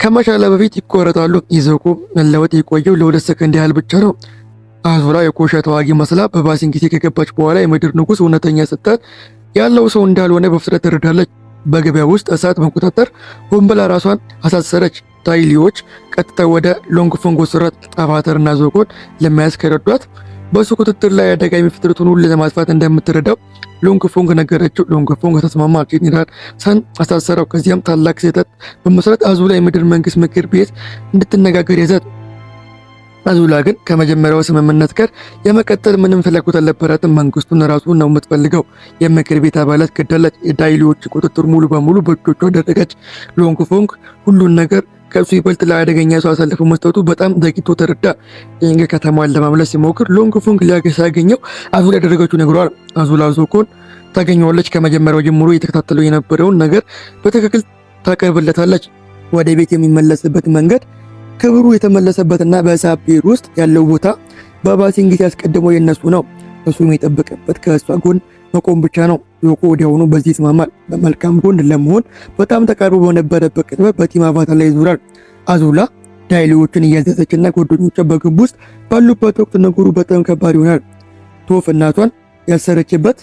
[SPEAKER 1] ከመሻላ በፊት ይቆረጣሉ። ይዘቁ መለወጥ የቆየው ለ2 ሰከንድ ያህል ብቻ ነው። አዙራ የኮሻ ተዋጊ መስላ በባሲን ጊዜ ከገባች በኋላ የምድር ንጉሥ እውነተኛ ስልጣን ያለው ሰው እንዳልሆነ በፍጥነት ትረዳለች። በገበያ ውስጥ እሳት መቆጣጠር ሆን ብላ ራሷን አሳሰረች። ታይሊዎች ቀጥታ ወደ ሎንግ ፎንግ ወሰዷት። አቫተርና ዞኮን ለመያዝ ከረዷት በሱ ቁጥጥር ላይ አደጋ የሚፈጥሩትን ሁሉ ለማጥፋት እንደምትረዳው ሎንግ ፎንግ ነገረችው። ሎንግ ፎንግ ተስማማ። ጄኔራል ሰን አሳሰረው። ከዚያም ታላቅ ስህተት በመስራት አዙላ የምድር መንግስት ምክር ቤት እንድትነጋገር ያዛት። አዙላ ግን ከመጀመሪያው ስምምነት ጋር የመቀጠል ምንም ፍላጎት አልነበራትም። መንግስቱን ራሱ ነው የምትፈልገው። የምክር ቤት አባላት ገደለች። የዳይሊዎች ቁጥጥር ሙሉ በሙሉ በእጆቿ አደረገች። ሎንግ ፎንግ ሁሉን ነገር ከሱ ይበልጥ ለአደገኛ ሰው አሳልፎ መስጠቱ በጣም ዘግይቶ ተረዳ። ኤንግ ከተማዋን ለማምለስ ሲሞክር ሎንግ ፎንግ ሲያገኘው አዙላ ያደረገችው ነግሯል። አዙላ ዞኮን ታገኘዋለች። ከመጀመሪያው ጀምሮ የተከታተለው የነበረውን ነገር በትክክል ታቀርብለታለች። ወደ ቤት የሚመለስበት መንገድ ክብሩ የተመለሰበትና በሳፒየር ውስጥ ያለው ቦታ በባሲን ጊዜ አስቀድሞ የነሱ ነው። እሱም የጠበቀበት ከእሷ ጎን መቆም ብቻ ነው። ዞኮ ወዲያውኑ በዚህ ይስማማል። በመልካም ጎን ለመሆን በጣም ተቃርቦ በነበረበት ቅጽበት በቲም አቫተር ላይ ይዞራል። አዙላ ዳይሊዎችን እያዘዘችና ጓደኞቿ በግንብ ውስጥ ባሉበት ወቅት ነገሩ በጣም ከባድ ይሆናል። ቶፍ እናቷን ያሰረችበት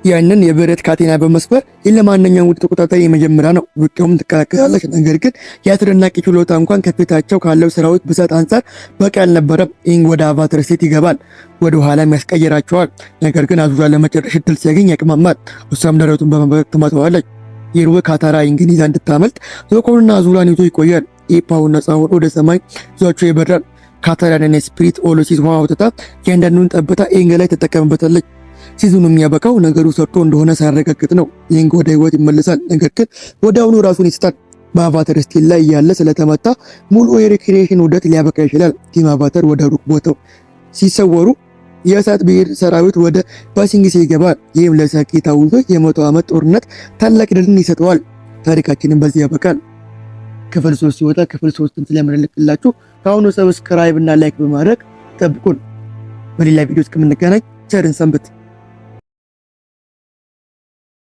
[SPEAKER 1] ያንን የብረት ካቴና በመስበር ለማንኛውም ውድ ተቆጣጣሪ የመጀመሪያ ነው። ውቅያውም ትከላከላለች። ነገር ግን የአስደናቂ ችሎታ እንኳን ከፊታቸው ካለው ሰራዊት ብዛት አንጻር በቂ አልነበረም። ኤንግ ወደ አቫተር ስቴት ይገባል። ወደ ኋላም ያስቀየራቸዋል። ነገር ግን አዙላ ለመጨረሻ እድል ሲያገኝ ያቅማማል። እሷም ደረቱን በመበረክ ትመታዋለች። የሩዌ ካታራ ኤንግን ይዛ እንድታመልጥ ዞኮንና አዙላን ይዞ ይቆያል። ኤፓውን ነፃ ሆኖ ወደ ሰማይ ይዟቸው ይበራል። ካታራን ስፕሪት ኦሎሲስ ውሃ አውጥታ እያንዳንዱን ጠብታ ኤንግ ላይ ትጠቀምበታለች። ሲዝኑ የሚያበቃው ነገሩ ሰርቶ እንደሆነ ሳያረጋግጥ ነው። ኤንግ ወደ ህይወት ይመለሳል። ነገር ግን ወዲያውኑ ራሱን ይስታል። በአቫተር ስቲል ላይ ያለ ስለተመታ ሙሉ የሪክሪኤሽን ውደት ሊያበቃ ይችላል። ቲም አቫተር ወደ ሩቅ ቦታው ሲሰወሩ የእሳት ብሔር ሰራዊት ወደ ባሲንግስ ይገባል። ይህም ለሳኪ ታውጆ የ100 ዓመት ጦርነት ታላቅ ድልን ይሰጠዋል። ታሪካችንን በዚህ ያበቃል። ክፍል 3 ሲወጣ ክፍል 3ን ስለምንልክላችሁ ከአሁኑ ሰብስክራይብ እና ላይክ በማድረግ ጠብቁን። በሌላ ቪዲዮ እስከምንገናኝ ቸርን ሰንብት።